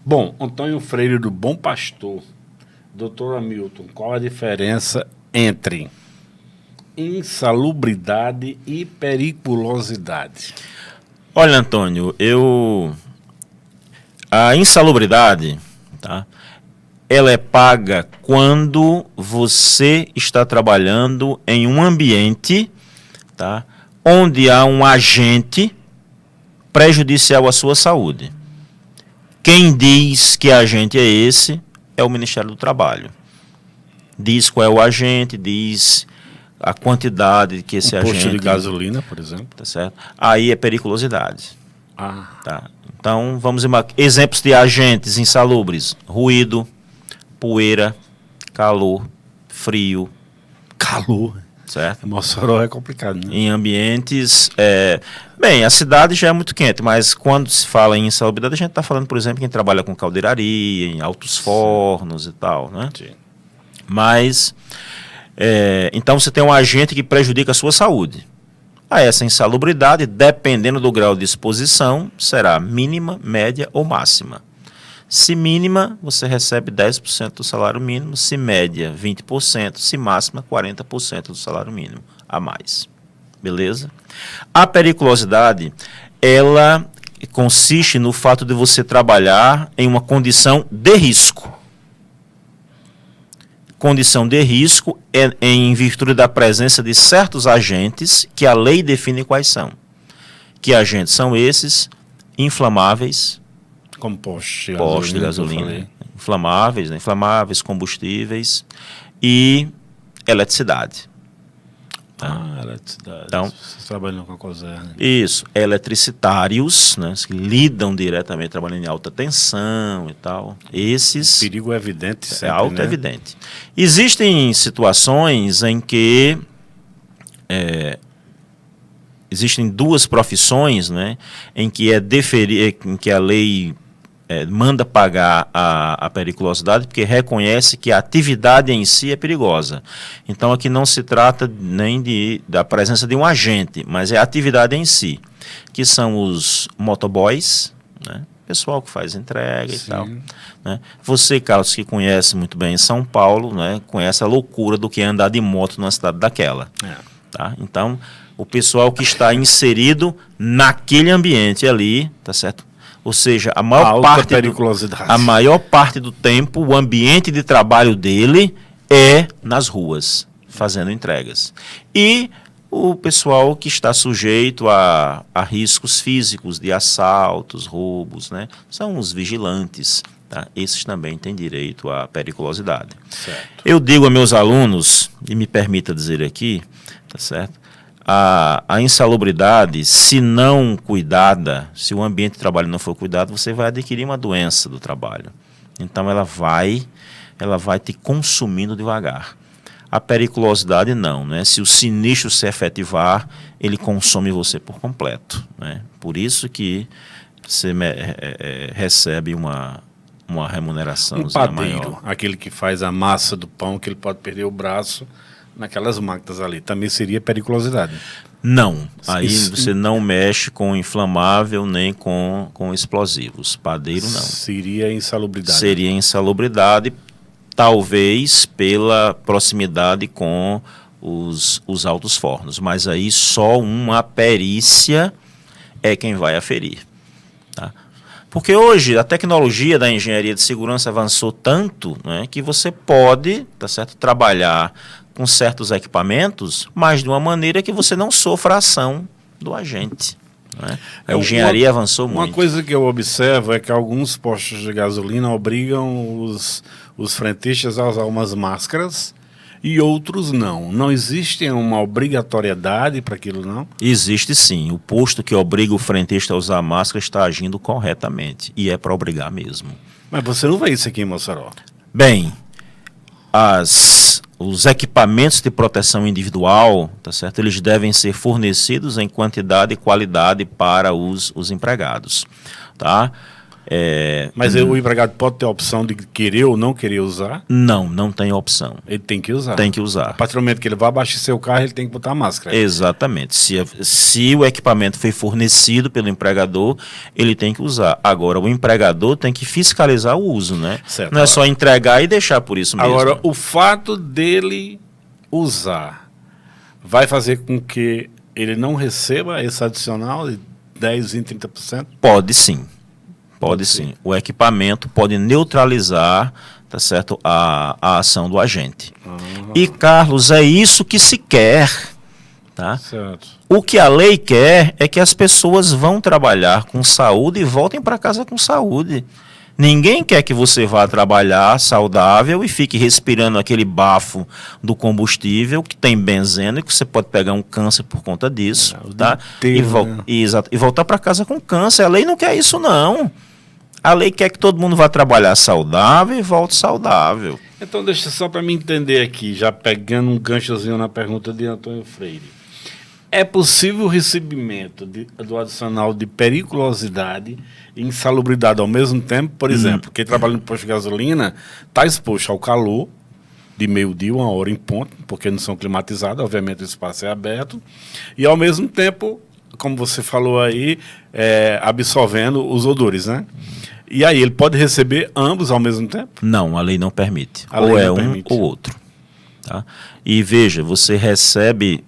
Bom, Antônio Freire do Bom Pastor, doutor Hamilton, qual a diferença entre insalubridade e periculosidade? Olha, Antônio, a insalubridade, tá? Ela é paga quando você está trabalhando em um ambiente, tá? Onde há um agente prejudicial à sua saúde. Quem diz que agente é esse é o Ministério do Trabalho. Diz qual é o agente, diz a quantidade que esse agente... Posto de gasolina, por exemplo. Tá certo? Aí é periculosidade. Ah, Tá? Então, vamos exemplos de agentes insalubres: ruído, poeira, calor, frio, calor. certo? Mossoró é complicado, né? Em ambientes... Bem, a cidade já é muito quente, mas quando se fala em insalubridade, a gente está falando, por exemplo, quem trabalha com caldeiraria, em altos fornos e tal, né? Sim. Mas, então você tem um agente que prejudica a sua saúde. Essa insalubridade, dependendo do grau de exposição, será mínima, média ou máxima. Se mínima, você recebe 10% do salário mínimo, se média, 20%, se máxima, 40% do salário mínimo a mais. Beleza? A periculosidade, ela consiste no fato de você trabalhar em uma condição de risco. Condição de risco é em virtude da presença de certos agentes que a lei define quais são. Que agentes são esses? Inflamáveis, Como poste de gasolina, inflamáveis, combustíveis e eletricidade. Eletricidade. Então, Vocês trabalham com a Coserra. Isso, eletricitários, né, que lidam diretamente, trabalhando em alta tensão e tal. Esses... Perigo é evidente sempre, É alto, né? evidente. Existem situações em que existem duas profissões, né, em que em que a lei manda pagar a periculosidade, porque reconhece que a atividade em si é perigosa. Então aqui não se trata nem da presença de um agente, mas é a atividade em si, que são os motoboys, né? Pessoal que faz entrega e tal, né? Você, Carlos, que conhece muito bem São Paulo, né, conhece a loucura do que é andar de moto numa cidade daquela. Tá? Então, o pessoal que está inserido naquele ambiente ali, tá certo? Ou seja, a maior parte do tempo, o ambiente de trabalho dele é nas ruas, fazendo entregas. E o pessoal que está sujeito a riscos físicos de assaltos, roubos, né? São os vigilantes, tá? Esses também têm direito à periculosidade. Certo. Eu digo a meus alunos, e me permita dizer aqui, tá certo? A insalubridade, se não cuidada, se o ambiente de trabalho não for cuidado, você vai adquirir uma doença do trabalho. Então ela vai te consumindo devagar. A periculosidade não, né? Se o sinistro se efetivar, ele consome você por completo, né? Por isso que você recebe uma remuneração padeiro, maior. aquele que faz a massa do pão, que ele pode perder o braço naquelas máquinas ali, também seria periculosidade. Não, aí Isso. você não mexe com inflamável nem com explosivos. Padeiro não. Seria insalubridade. Seria insalubridade, talvez pela proximidade com os altos fornos. Mas aí só uma perícia é quem vai aferir. Tá? Porque hoje a tecnologia da engenharia de segurança avançou tanto, né, que você pode, tá certo, trabalhar com certos equipamentos, mas de uma maneira que você não sofra a ação do agente. Né? A engenharia avançou muito. Uma coisa que eu observo é que alguns postos de gasolina obrigam os frentistas a usar umas máscaras e outros não. Não existe uma obrigatoriedade para aquilo, não? Existe sim. O posto que obriga o frentista a usar máscara está agindo corretamente. E é para obrigar mesmo. Mas você não vê isso aqui em Mossoró. Bem, os equipamentos de proteção individual, tá certo? Eles devem ser fornecidos em quantidade e qualidade para os empregados. Tá? Mas o empregado pode ter a opção de querer ou não querer usar? Não tem opção. Ele tem que usar. Tem que usar. A partir do momento que ele vai abastecer o carro, ele tem que botar a máscara. Exatamente. Se o equipamento foi fornecido pelo empregador, ele tem que usar. Agora, o empregador tem que fiscalizar o uso, né? Certo. Não é só entregar e deixar por isso mesmo. Agora, o fato dele usar vai fazer com que ele não receba esse adicional de 10, 20, 30%? Pode sim. Pode sim. O equipamento pode neutralizar, tá certo, a ação do agente. E, Carlos, é isso que se quer. Tá? Certo. O que a lei quer é que as pessoas vão trabalhar com saúde e voltem para casa com saúde. Ninguém quer que você vá trabalhar saudável e fique respirando aquele bafo do combustível que tem benzeno e que você pode pegar um câncer por conta disso. Tá? E voltar para casa com câncer. A lei não quer isso, não. A lei quer que todo mundo vá trabalhar saudável e volte saudável. Então, deixa só para me entender aqui, já pegando um ganchozinho na pergunta de Antônio Freire. É possível o recebimento do adicional de periculosidade e insalubridade ao mesmo tempo? Por exemplo, quem trabalha no posto de gasolina está exposto ao calor de meio-dia, 1 hora em ponto, porque não são climatizados, obviamente o espaço é aberto, e ao mesmo tempo, como você falou aí, absorvendo os odores, né? E aí, ele pode receber ambos ao mesmo tempo? Não, a lei não permite. Ou é um ou outro. Tá? E veja, você recebe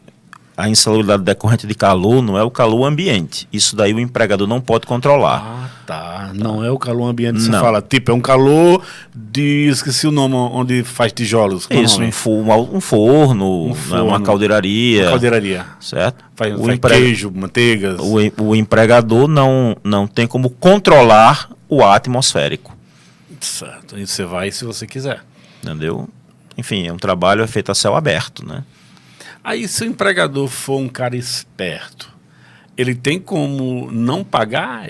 a insalubridade decorrente de calor, não é o calor ambiente. Isso daí o empregador não pode controlar. Ah, tá. Não é o calor ambiente, você Não. fala, tipo, é um calor de, esqueci o nome, onde faz tijolos. Qual Isso, o nome? um forno, né, uma caldeiraria. Uma caldeiraria. Certo? Faz O queijo, manteigas. O empregador não tem como controlar o ar atmosférico. Certo. Aí você vai se você quiser. Entendeu? Enfim, é um trabalho feito a céu aberto, né? Aí, se o empregador for um cara esperto, ele tem como não pagar?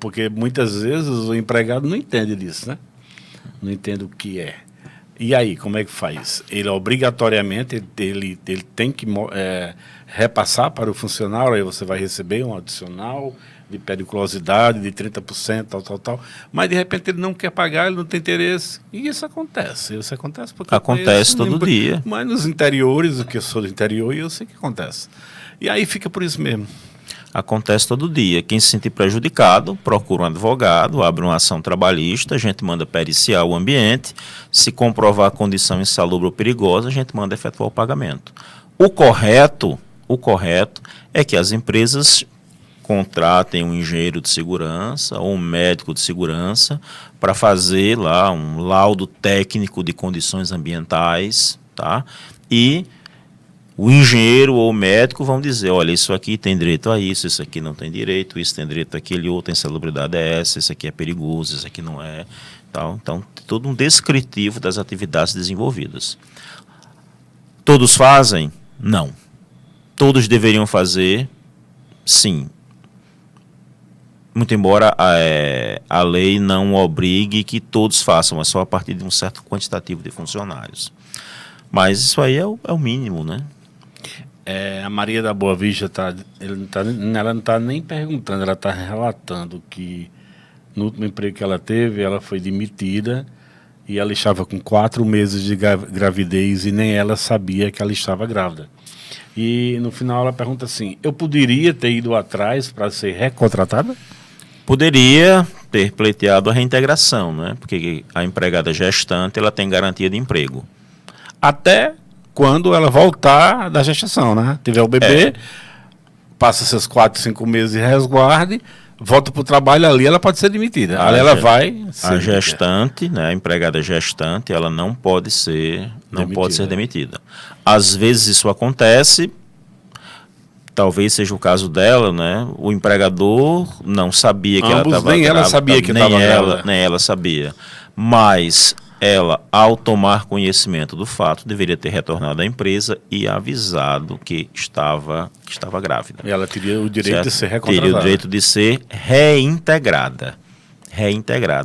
Porque muitas vezes o empregado não entende disso, né? Não entende o que é. E aí, como é que faz? Ele obrigatoriamente ele tem que repassar para o funcionário, aí você vai receber um adicional de periculosidade de 30%, tal. Mas, de repente, ele não quer pagar, ele não tem interesse. E isso acontece. Isso acontece porque Acontece todo dia. Mas nos interiores, que eu sou do interior, e eu sei que acontece. E aí fica por isso mesmo. Acontece todo dia. Quem se sentir prejudicado, procura um advogado, abre uma ação trabalhista, a gente manda periciar o ambiente. Se comprovar a condição insalubre ou perigosa, a gente manda efetuar o pagamento. O correto é que as empresas contratem um engenheiro de segurança ou um médico de segurança para fazer lá um laudo técnico de condições ambientais, tá? E o engenheiro ou o médico vão dizer, olha, isso aqui tem direito a isso aqui não tem direito, isso tem direito àquele outro, a insalubridade é essa, isso aqui é perigoso, isso aqui não é, tal. Então, todo um descritivo das atividades desenvolvidas. Todos fazem? Não. Todos deveriam fazer? Sim. Muito embora a lei não obrigue que todos façam, é só a partir de um certo quantitativo de funcionários. Mas isso aí é o mínimo, né? A Maria da Boa Vista, ela não está nem perguntando, ela está relatando que no último emprego que ela teve, ela foi demitida e ela estava com 4 meses de gravidez e nem ela sabia que ela estava grávida. E no final ela pergunta assim, eu poderia ter ido atrás para ser recontratada? Poderia ter pleiteado a reintegração, né? Porque a empregada gestante ela tem garantia de emprego. Até quando ela voltar da gestação, né? Tiver o bebê, passa seus 4, 5 meses de resguarde, volta para o trabalho, ali ela pode ser demitida. Ali ela vai ser a gestante, né, a empregada gestante, ela não pode ser demitida. Às vezes isso acontece, talvez seja o caso dela, né? O empregador não sabia que ela estava grávida. Nem ela sabia que estava grávida. Nem ela sabia. Mas ela, ao tomar conhecimento do fato, deveria ter retornado à empresa e avisado que estava grávida. E ela teria o direito de ser recontratada. Teria o direito de ser reintegrada.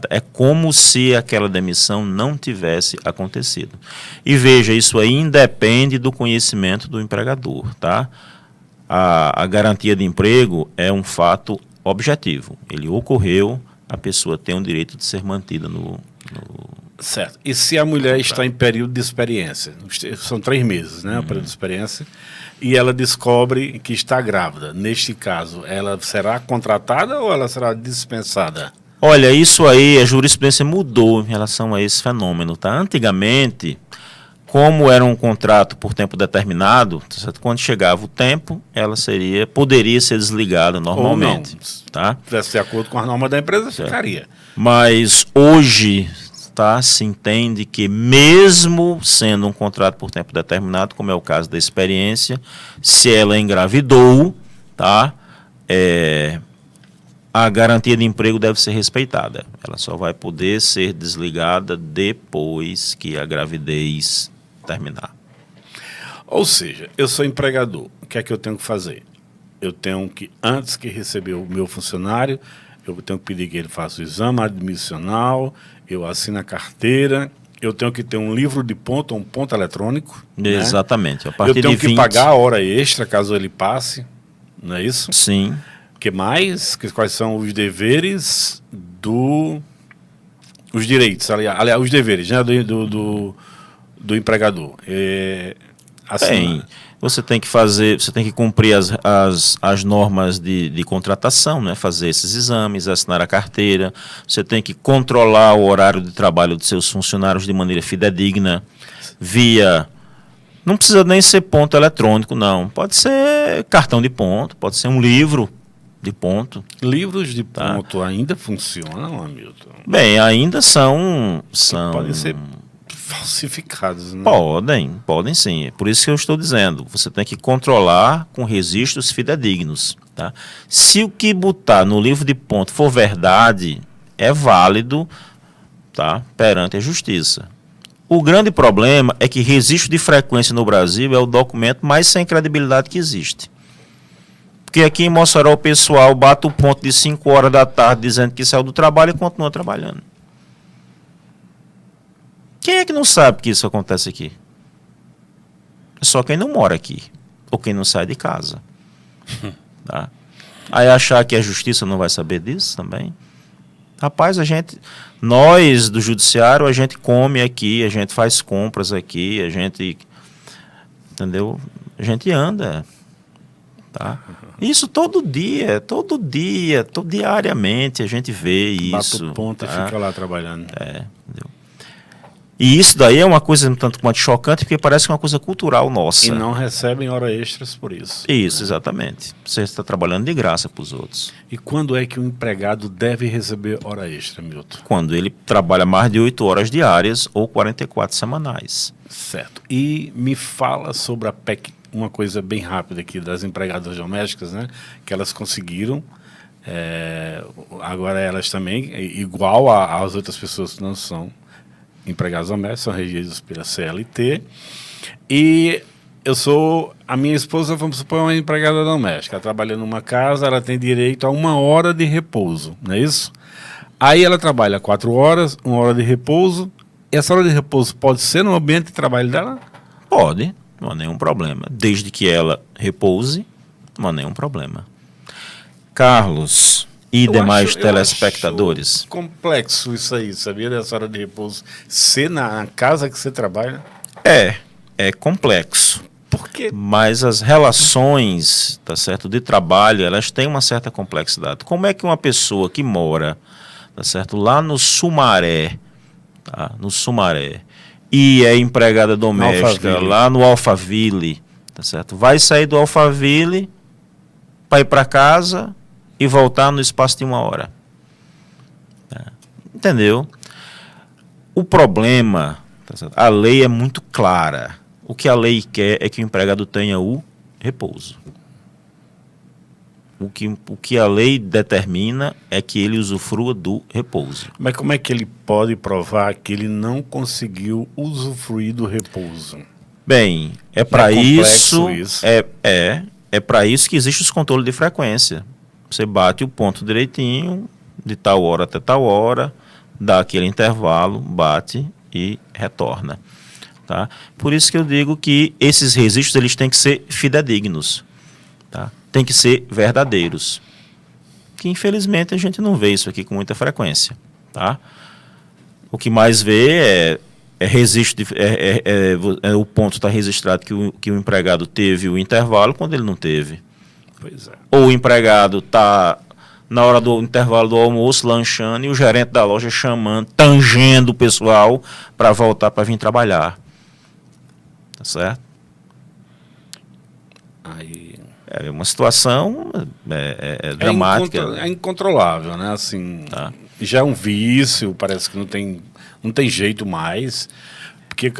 É como se aquela demissão não tivesse acontecido. E veja, isso aí independe do conhecimento do empregador, tá? A garantia de emprego é um fato objetivo. Ele ocorreu, a pessoa tem o direito de ser mantida no... Certo. E se a mulher está em período de experiência? São 3 meses, né? O período de experiência. E ela descobre que está grávida. Neste caso, ela será contratada ou ela será dispensada? Olha, isso aí, a jurisprudência mudou em relação a esse fenômeno, tá? Antigamente, como era um contrato por tempo determinado, quando chegava o tempo, ela poderia ser desligada normalmente. Ou não. Tá? Se tivesse de acordo com as normas da empresa, certo. Ficaria. Mas hoje, tá, se entende que mesmo sendo um contrato por tempo determinado, como é o caso da experiência, se ela engravidou, tá, a garantia de emprego deve ser respeitada. Ela só vai poder ser desligada depois que a gravidez terminar. Ou seja, eu sou empregador. O que é que eu tenho que fazer? Eu tenho que, antes que receber o meu funcionário, eu tenho que pedir que ele faça o exame admissional, eu assino a carteira, eu tenho que ter um livro de ponto, um ponto eletrônico. Exatamente. Né? Eu tenho que pagar a hora extra caso ele passe, não é isso? Sim. O que mais? Quais são os deveres os direitos, aliás, os deveres, né, do empregador. Bem, você tem que cumprir as normas de contratação, né? Fazer esses exames, assinar a carteira, você tem que controlar o horário de trabalho de seus funcionários de maneira fidedigna, não precisa nem ser ponto eletrônico, não, pode ser cartão de ponto, pode ser um livro de ponto. Livros de ponto ainda funcionam, Hamilton? Bem, ainda são... Podem ser falsificados, né? Podem sim. É por isso que eu estou dizendo, você tem que controlar com registros fidedignos. Tá? Se o que botar no livro de ponto for verdade, é válido, tá, perante a justiça. O grande problema é que registro de frequência no Brasil é o documento mais sem credibilidade que existe. Porque aqui em Mossoró o pessoal bate o ponto de 5 horas da tarde dizendo que saiu do trabalho e continua trabalhando. Quem é que não sabe que isso acontece aqui? É só quem não mora aqui, ou quem não sai de casa. Tá? Aí achar que a justiça não vai saber disso também? Rapaz, nós do judiciário, a gente come aqui, a gente faz compras aqui, entendeu? A gente anda. Tá? Isso diariamente a gente vê isso. Bate o ponto, tá? E fica lá trabalhando. Entendeu? E isso daí é uma coisa um tanto quanto chocante, porque parece que é uma coisa cultural nossa. E não recebem hora extras por isso. Isso, exatamente. Você está trabalhando de graça para os outros. E quando é que o empregado deve receber hora extra, Milton? Quando ele trabalha mais de 8 horas diárias ou 44 semanais. Certo. E me fala sobre a PEC, uma coisa bem rápida aqui das empregadas domésticas, né? Que elas conseguiram. Agora elas também, igual às outras pessoas que não são empregados domésticos, são regidos pela CLT. E a minha esposa, vamos supor, é uma empregada doméstica. Ela trabalha numa casa, ela tem direito a 1 hora de repouso, não é isso? Aí ela trabalha 4 horas, 1 hora de repouso. Essa hora de repouso pode ser no ambiente de trabalho dela? Pode, não há nenhum problema. Desde que ela repouse, não há nenhum problema. Carlos e demais telespectadores. Acho complexo isso aí, sabia? Dessa hora de repouso ser na casa que você trabalha? É complexo. Por quê? Mas as relações, tá certo, de trabalho, elas têm uma certa complexidade. Como é que uma pessoa que mora, tá certo, lá no Sumaré, tá, no Sumaré, e é empregada doméstica Alphaville. lá no Alphaville, tá certo? Vai sair do Alphaville para ir para casa e voltar no espaço de 1 hora. Tá? Entendeu? O problema, tá certo? A lei é muito clara. O que a lei quer é que o empregado tenha o repouso. O que a lei determina é que ele usufrua do repouso. Mas como é que ele pode provar que ele não conseguiu usufruir do repouso? Bem, é para complexo isso. É para isso que existe os controles de frequência. Você bate o ponto direitinho, de tal hora até tal hora, dá aquele intervalo, bate e retorna. Tá? Por isso que eu digo que esses registros eles têm que ser fidedignos. Tá? Tem que ser verdadeiros. Que infelizmente a gente não vê isso aqui com muita frequência. Tá? O que mais vê é registro o ponto está registrado que o empregado teve o intervalo quando ele não teve. Pois é. Ou o empregado está na hora do intervalo do almoço lanchando e o gerente da loja chamando, tangendo o pessoal para voltar para vir trabalhar. Tá certo? Aí É uma situação dramática. É incontrolável, né? Assim, Tá. já é um vício, parece que não tem jeito mais. Porque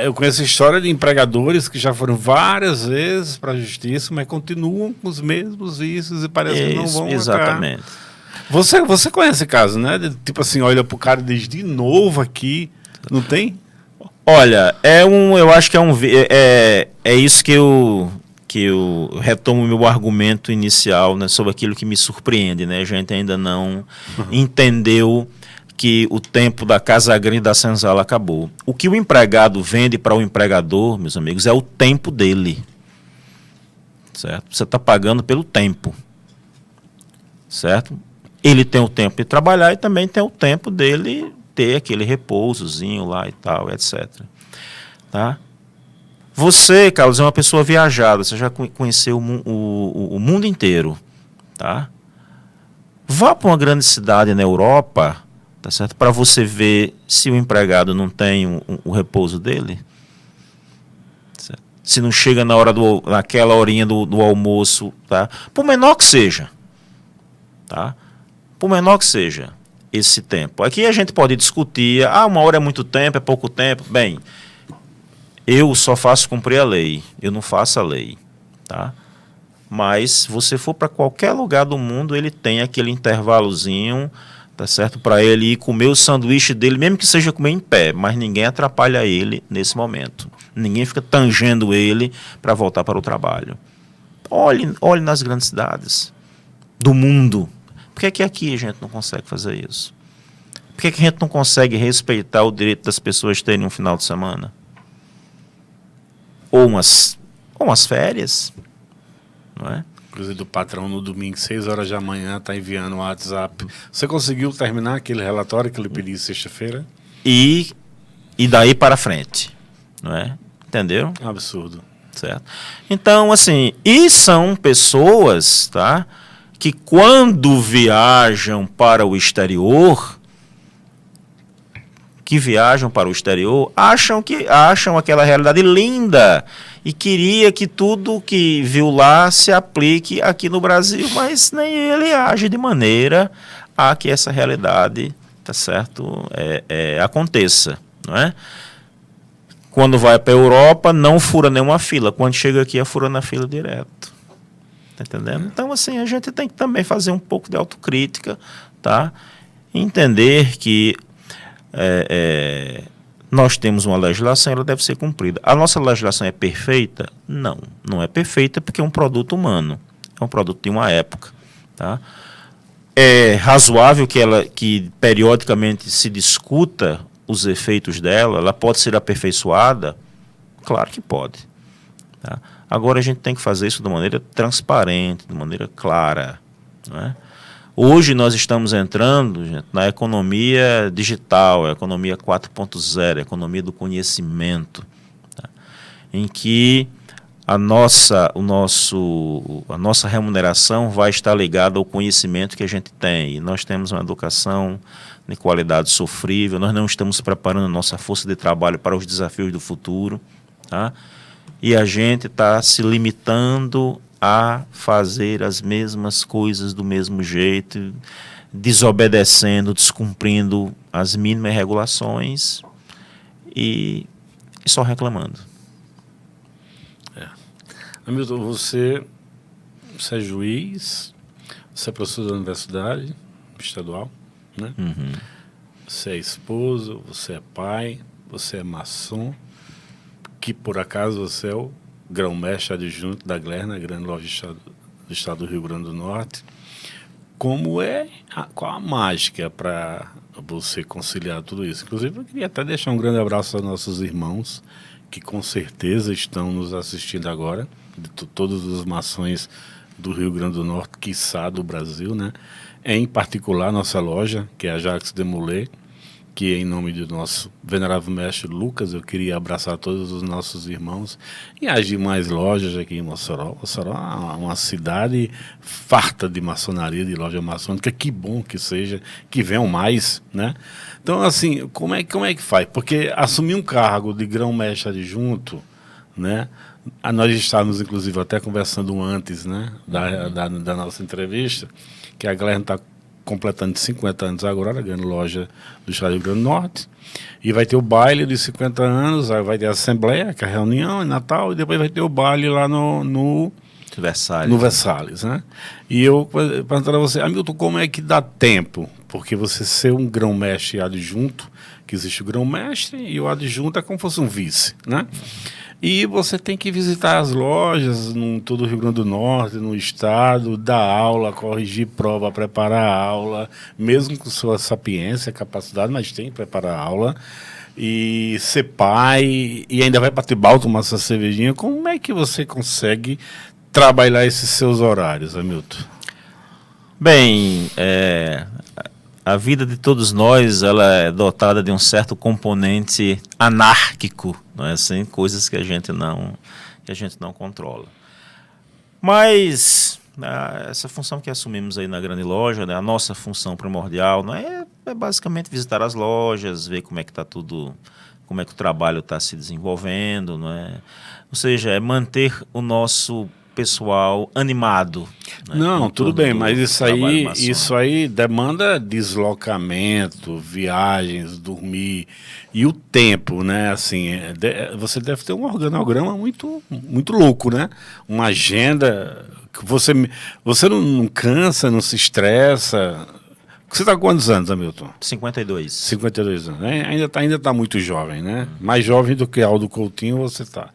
eu conheço a história de empregadores que já foram várias vezes para a justiça, mas continuam com os mesmos vícios e parece que não vão Exatamente. Você conhece caso, né? Tipo assim, olha pro cara desde novo aqui, não tem? Olha, eu acho que é isso que eu retomo o meu argumento inicial, né, sobre aquilo que me surpreende, né? A gente ainda não entendeu que o tempo da Casa Grande e da senzala acabou. O que o empregado vende para o empregador, meus amigos, é o tempo dele. Certo? Você está pagando pelo tempo. Certo? Ele tem o tempo de trabalhar e também tem o tempo dele ter aquele repousozinho lá e tal, etc. Tá? Você, Carlos, é uma pessoa viajada, você já conheceu o mundo inteiro. Tá? Vá para uma grande cidade na Europa, tá certo? Para você ver se o empregado não tem o repouso dele. Certo? Se não chega naquela horinha do almoço, tá? Por menor que seja. Tá? Por menor que seja esse tempo. Aqui a gente pode discutir, 1 hora é muito tempo, é pouco tempo. Bem, eu só faço cumprir a lei, eu não faço a lei. Tá? Mas se você for para qualquer lugar do mundo, ele tem aquele intervalozinho, tá certo? Para ele ir comer o sanduíche dele, mesmo que seja comer em pé, mas ninguém atrapalha ele nesse momento. Ninguém fica tangendo ele para voltar para o trabalho. Olhe nas grandes cidades do mundo. Por que aqui a gente não consegue fazer isso? Por que a gente não consegue respeitar o direito das pessoas terem um final de semana? Ou umas férias, não é? Inclusive do patrão no domingo, 6 horas da manhã, está enviando o WhatsApp. Você conseguiu terminar aquele relatório que ele pediu sexta-feira? E daí para frente, não é? Entendeu? Absurdo. Certo? Então, assim, e são pessoas, tá, que quando viajam para o exterior, acham aquela realidade linda e queria que tudo que viu lá se aplique aqui no Brasil, mas nem ele age de maneira a que essa realidade, tá certo, aconteça, não é? Quando vai para a Europa, não fura nenhuma fila. Quando chega aqui, fura na fila direto. Tá entendendo? Então, assim, a gente tem que também fazer um pouco de autocrítica, tá? Entender que nós temos uma legislação, ela deve ser cumprida. A nossa legislação é perfeita? Não, não é perfeita porque é um produto humano. É um produto de uma época, tá? É razoável que periodicamente se discuta os efeitos dela, ela pode ser aperfeiçoada? Claro que pode. Tá? Agora a gente tem que fazer isso de maneira transparente, de maneira clara. Não é? Hoje nós estamos entrando, gente, na economia digital, a economia 4.0, a economia do conhecimento, tá? Em que a nossa remuneração vai estar ligada ao conhecimento que a gente tem. E nós temos uma educação de qualidade sofrível, nós não estamos preparando a nossa força de trabalho para os desafios do futuro, tá? E a gente está se limitando a fazer as mesmas coisas do mesmo jeito, desobedecendo, descumprindo as mínimas regulações e só reclamando. Hamilton, você é juiz, você é professor da universidade estadual, né? Uhum. Você é esposo, você é pai, você é maçom, que por acaso você é o grão-mestre adjunto da Glerna, grande loja do estado do Rio Grande do Norte. Qual a mágica para você conciliar tudo isso? Inclusive, eu queria até deixar um grande abraço aos nossos irmãos, que com certeza estão nos assistindo agora, de todos os maçons do Rio Grande do Norte, quiçá do Brasil, né? Em particular, nossa loja, que é a Jacques Demoulet, que em nome do nosso venerável mestre Lucas, eu queria abraçar todos os nossos irmãos e as demais lojas aqui em Mossoró. Mossoró é uma cidade farta de maçonaria, de loja maçônica, que bom que seja, que venham mais, né? Então, assim, como é que faz? Porque assumir um cargo de grão-mestre adjunto, né? Nós estávamos, inclusive, até conversando antes, né, da nossa entrevista, que a Glerna está completando 50 anos agora, a grande loja do estado do Rio Grande do Norte, e vai ter o baile de 50 anos, aí vai ter a assembleia, que é a reunião em Natal, e depois vai ter o baile lá no Versalhes, né? E eu perguntando a você, Hamilton, como é que dá tempo? Porque você ser um grão-mestre adjunto, que existe o grão-mestre e o adjunto é como se fosse um vice, né? E você tem que visitar as lojas em todo o Rio Grande do Norte, no estado, dar aula, corrigir prova, preparar a aula, mesmo com sua sapiência, capacidade, mas tem que preparar a aula. E ser pai, e ainda vai bater balto, tomar essa cervejinha. Como é que você consegue trabalhar esses seus horários, Hamilton? Bem, a vida de todos nós, ela é dotada de um certo componente anárquico, não é assim? Coisas que a gente não controla. Mas essa função que assumimos aí na grande loja, né, a nossa função primordial, não é basicamente visitar as lojas, ver como é que está tudo, como é que o trabalho está se desenvolvendo, não é? Ou seja, é manter o nosso pessoal animado. Né? Não, tudo bem, mas isso aí demanda deslocamento, viagens, dormir e o tempo, né? Assim, você deve ter um organograma muito, muito louco, né? Uma agenda que você não cansa, não se estressa. Você está com quantos anos, Hamilton? 52. 52 anos. Né? Ainda tá muito jovem, né? Mais jovem do que Aldo Coutinho você está.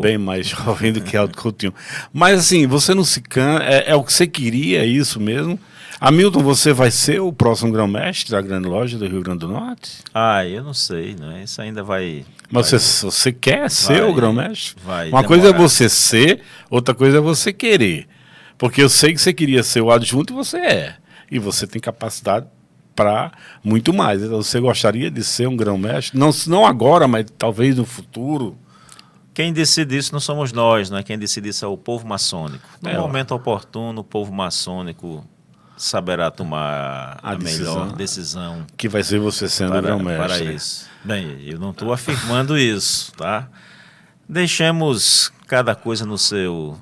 Bem mais jovem do que Aldo Coutinho. Mas assim, você não se cansa, é o que você queria, é isso mesmo? Hamilton, você vai ser o próximo grão-mestre da grande loja do Rio Grande do Norte? Eu não sei, né? Isso ainda vai... Mas você quer ser o grão-mestre? Uma demorar. coisa é você ser, outra coisa é você querer. Porque eu sei que você queria ser o adjunto e você é. E você tem capacidade para muito mais. Então, você gostaria de ser um grão-mestre? Não agora, mas talvez no futuro? Quem decide isso não somos nós, né? Quem decide isso é o povo maçônico. No momento oportuno, o povo maçônico saberá tomar a melhor decisão. Que vai ser você sendo grão-mestre. Para isso. Bem, eu não estou afirmando isso, tá? Deixemos cada coisa no seu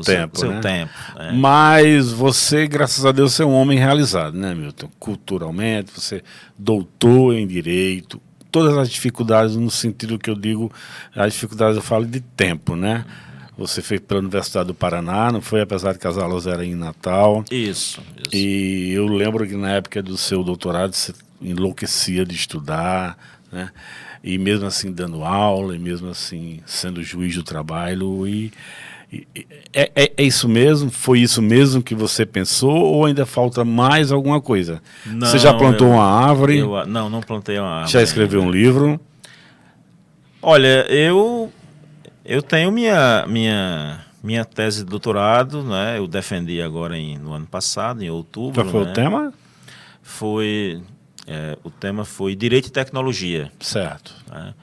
tempo, né? Mas você, graças a Deus, é um homem realizado, né, Milton? Culturalmente, você doutor em Direito, todas as dificuldades, no sentido que eu digo, as dificuldades eu falo de tempo, né? Você fez pela Universidade do Paraná, não foi? Apesar de que as aulas eram em Natal. Isso. E eu lembro que na época do seu doutorado você enlouquecia de estudar, né? E mesmo assim dando aula, e mesmo assim sendo juiz do trabalho. É isso mesmo? Foi isso mesmo que você pensou? Ou ainda falta mais alguma coisa? Não, você já plantou uma árvore? Não plantei uma árvore. Já escreveu um livro? Olha, eu tenho minha tese de doutorado, né? Eu defendi agora no ano passado, em outubro. Qual foi o tema? O tema foi Direito e Tecnologia. Certo. Né?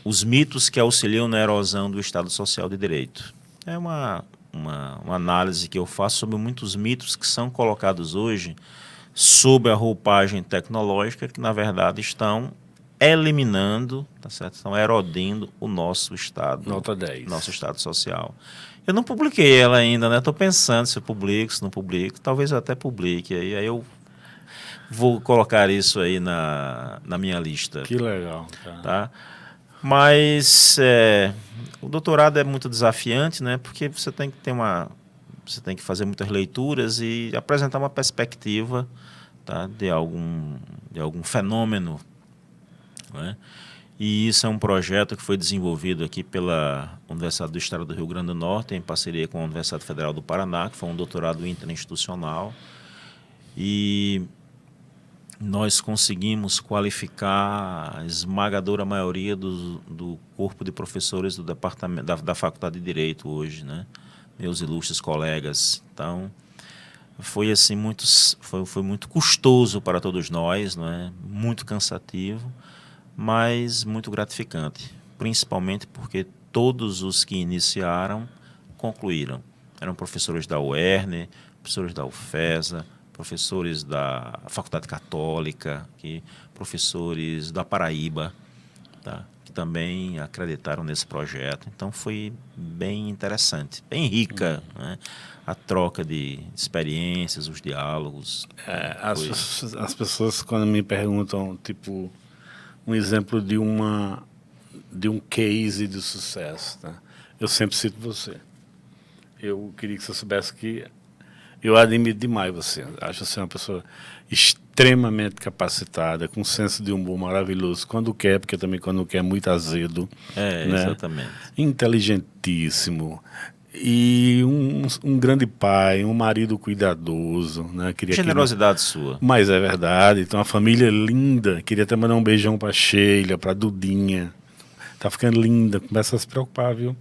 os mitos que auxiliam na erosão do Estado Social de Direito. É uma análise que eu faço sobre muitos mitos que são colocados hoje sob a roupagem tecnológica, que na verdade estão eliminando, tá certo? Estão erodendo o nosso Estado. Nota 10. Nosso Estado Social. Eu não publiquei ela ainda, né? Estou pensando se eu publico, se não publico. Talvez eu até publique. Aí eu vou colocar isso aí na minha lista. Que legal. Tá? Mas o doutorado é muito desafiante, né? Porque você tem que você tem que fazer muitas leituras e apresentar uma perspectiva, tá? de algum fenômeno, né? E isso é um projeto que foi desenvolvido aqui pela Universidade do Estado do Rio Grande do Norte, em parceria com a Universidade Federal do Paraná, que foi um doutorado interinstitucional. E nós conseguimos qualificar a esmagadora maioria do corpo de professores do departamento da Faculdade de Direito hoje, né? Meus ilustres colegas. Então, foi assim foi muito custoso para todos nós, não é? Muito cansativo, mas muito gratificante, principalmente porque todos os que iniciaram concluíram. Eram professores da UERN, professores da UFESA, professores da Faculdade Católica, professores da Paraíba, tá? Que também acreditaram nesse projeto. Então foi bem interessante, bem rica, né? A troca de experiências, os diálogos. As pessoas, quando me perguntam, tipo, um exemplo de um case de sucesso, tá? Eu sempre cito você. Eu queria que você soubesse que eu admiro demais você. Acho você uma pessoa extremamente capacitada, com um senso de humor maravilhoso, quando quer, porque também quando quer é muito azedo. Né? Exatamente. Inteligentíssimo. E um grande pai, um marido cuidadoso. Né? Generosidade sua. Mas é verdade. Então, uma família linda. Queria até mandar um beijão para Sheila, para Dudinha. Tá ficando linda. Começa a se preocupar, viu?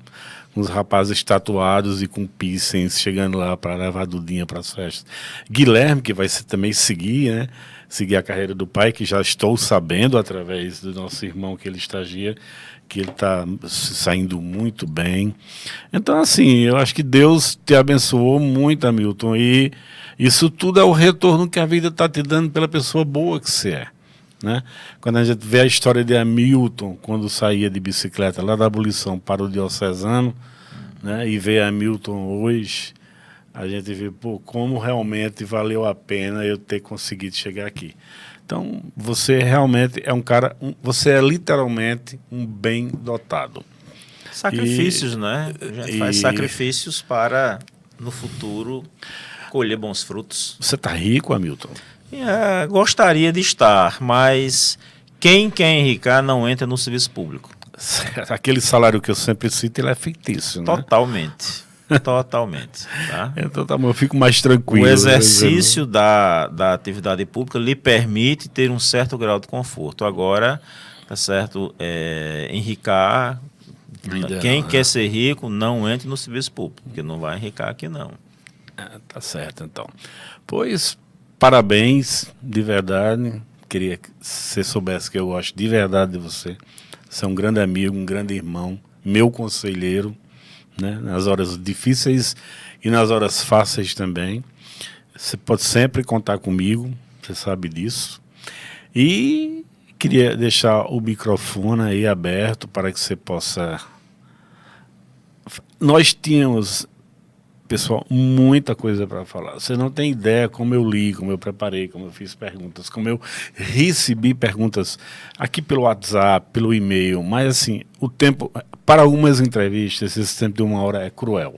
Com os rapazes tatuados e com piercings chegando lá para levar a Dudinha para as festas. Guilherme, que vai também seguir, né? Seguir a carreira do pai, que já estou sabendo através do nosso irmão que ele estagia, que ele está saindo muito bem. Então, assim, eu acho que Deus te abençoou muito, Hamilton, e isso tudo é o retorno que a vida está te dando pela pessoa boa que você é. Né? Quando a gente vê a história de Hamilton, quando saía de bicicleta lá da abolição para o diocesano, né? E vê Hamilton hoje, a gente vê, pô, como realmente valeu a pena eu ter conseguido chegar aqui. Então, você realmente é um cara, você é literalmente um bem dotado. Sacrifícios, né? A gente faz sacrifícios para, no futuro, colher bons frutos. Você está rico, Hamilton? Gostaria de estar, mas quem quer enricar não entra no serviço público. Aquele salário que eu sempre cito, ele é fictício, né? Totalmente. Totalmente. Tá? Então tá bom, eu fico mais tranquilo. O exercício da atividade pública lhe permite ter um certo grau de conforto. Agora, tá certo, enricar, quem quer ser rico não entre no serviço público, porque não vai enricar aqui não. Tá certo, então. Pois, parabéns, de verdade. Queria que você soubesse que eu gosto de verdade de você. Você é um grande amigo, um grande irmão, meu conselheiro, né? Nas horas difíceis e nas horas fáceis também. Você pode sempre contar comigo, você sabe disso. E queria deixar o microfone aí aberto para que você possa... Nós tínhamos, pessoal, muita coisa para falar. Você não tem ideia como eu li, como eu preparei, como eu fiz perguntas, como eu recebi perguntas aqui pelo WhatsApp, pelo e-mail. Mas, assim, o tempo... Para algumas entrevistas, esse tempo de 1 hora é cruel.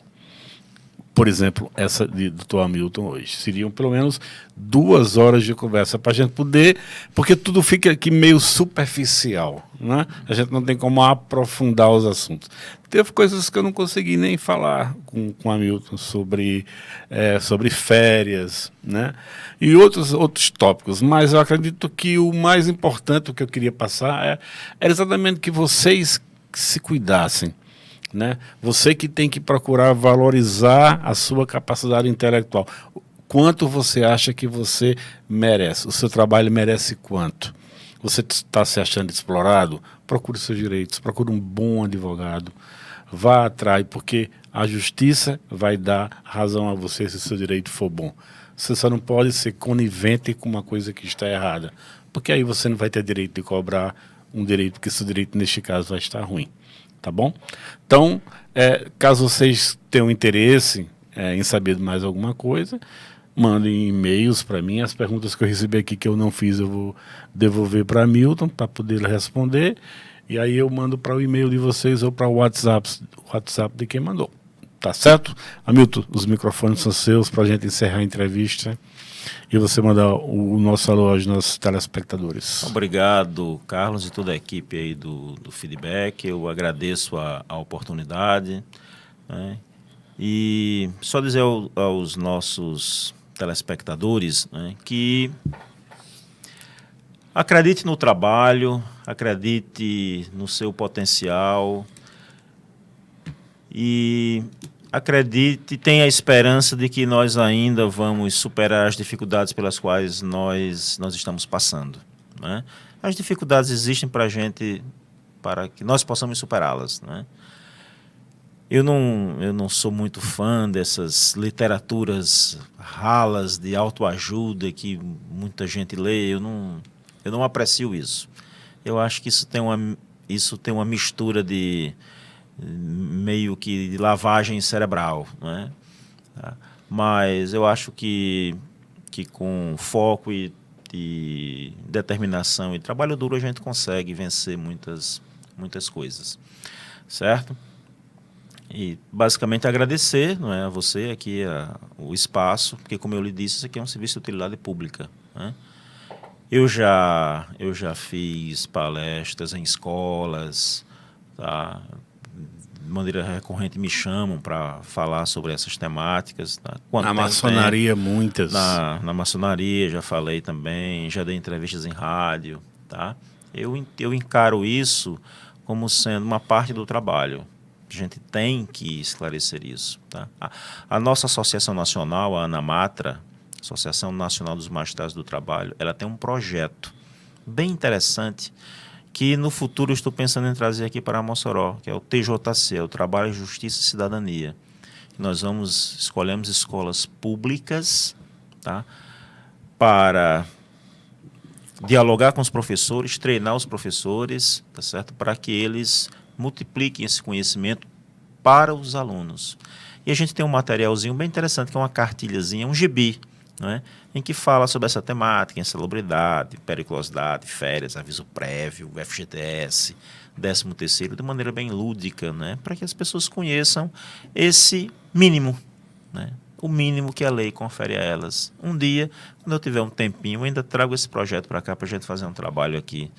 Por exemplo, essa de Dr. Hamilton hoje. Seriam pelo menos 2 horas de conversa para a gente poder... Porque tudo fica aqui meio superficial, né? A gente não tem como aprofundar os assuntos. Teve coisas que eu não consegui nem falar com o Hamilton sobre férias, né? E outros tópicos. Mas eu acredito que o mais importante, o que eu queria passar, é exatamente que vocês se cuidassem, né? Você que tem que procurar valorizar a sua capacidade intelectual. Quanto você acha que você merece? O seu trabalho merece quanto? você está se achando explorado, procure seus direitos, procure um bom advogado, vá atrás, porque a justiça vai dar razão a você se o seu direito for bom. Você só não pode ser conivente com uma coisa que está errada, porque aí você não vai ter direito de cobrar um direito, porque seu direito, neste caso, vai estar ruim. Tá bom? Então, caso vocês tenham interesse em saber mais alguma coisa, mandem e-mails para mim. As perguntas que eu recebi aqui que eu não fiz, eu vou devolver para Milton para poder responder. E aí eu mando para o e-mail de vocês ou para o WhatsApp de quem mandou. Tá certo? Hamilton, os microfones são seus para a gente encerrar a entrevista e você mandar o nosso alô aos nossos telespectadores. Obrigado, Carlos, e toda a equipe aí do Feedback. Eu agradeço a oportunidade, né? E só dizer aos nossos telespectadores, né, que acredite no trabalho, acredite no seu potencial e acredite, tenha a esperança de que nós ainda vamos superar as dificuldades pelas quais nós estamos passando, né? As dificuldades existem para a gente, para que nós possamos superá-las, né? Eu não sou muito fã dessas literaturas ralas de autoajuda que muita gente lê. Eu não aprecio isso. Eu acho que isso tem uma mistura de meio que de lavagem cerebral, né? Mas eu acho que com foco e determinação e trabalho duro a gente consegue vencer muitas coisas, certo? E basicamente agradecer, não é, a você aqui o espaço, porque como eu lhe disse, isso aqui é um serviço de utilidade pública, né? Eu já fiz palestras em escolas, tá? De maneira recorrente me chamam para falar sobre essas temáticas. Tá? Na maçonaria, muitas. Na maçonaria, já falei também, já dei entrevistas em rádio. Tá? Eu encaro isso como sendo uma parte do trabalho. A gente tem que esclarecer isso. Tá? A nossa associação nacional, a ANAMATRA, Associação Nacional dos Magistrados do Trabalho, ela tem um projeto bem interessante que no futuro eu estou pensando em trazer aqui para Mossoró, que é o TJC, o Trabalho, Justiça e Cidadania. Nós escolhemos escolas públicas, tá, para dialogar com os professores, treinar os professores, tá certo, para que eles multipliquem esse conhecimento para os alunos. E a gente tem um materialzinho bem interessante, que é uma cartilhazinha, um gibi, né, em que fala sobre essa temática, insalubridade, periculosidade, férias, aviso prévio, FGTS, 13º, de maneira bem lúdica, né, para que as pessoas conheçam esse mínimo, né, o mínimo que a lei confere a elas. Um dia, quando eu tiver um tempinho, eu ainda trago esse projeto para cá para a gente fazer um trabalho aqui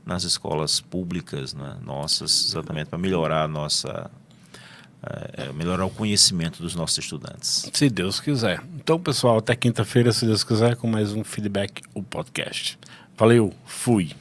nas escolas públicas, né, nossas, exatamente para melhorar melhorar o conhecimento dos nossos estudantes. Se Deus quiser. Então, pessoal, até quinta-feira, se Deus quiser, com mais um Feedback, o podcast. Valeu, fui!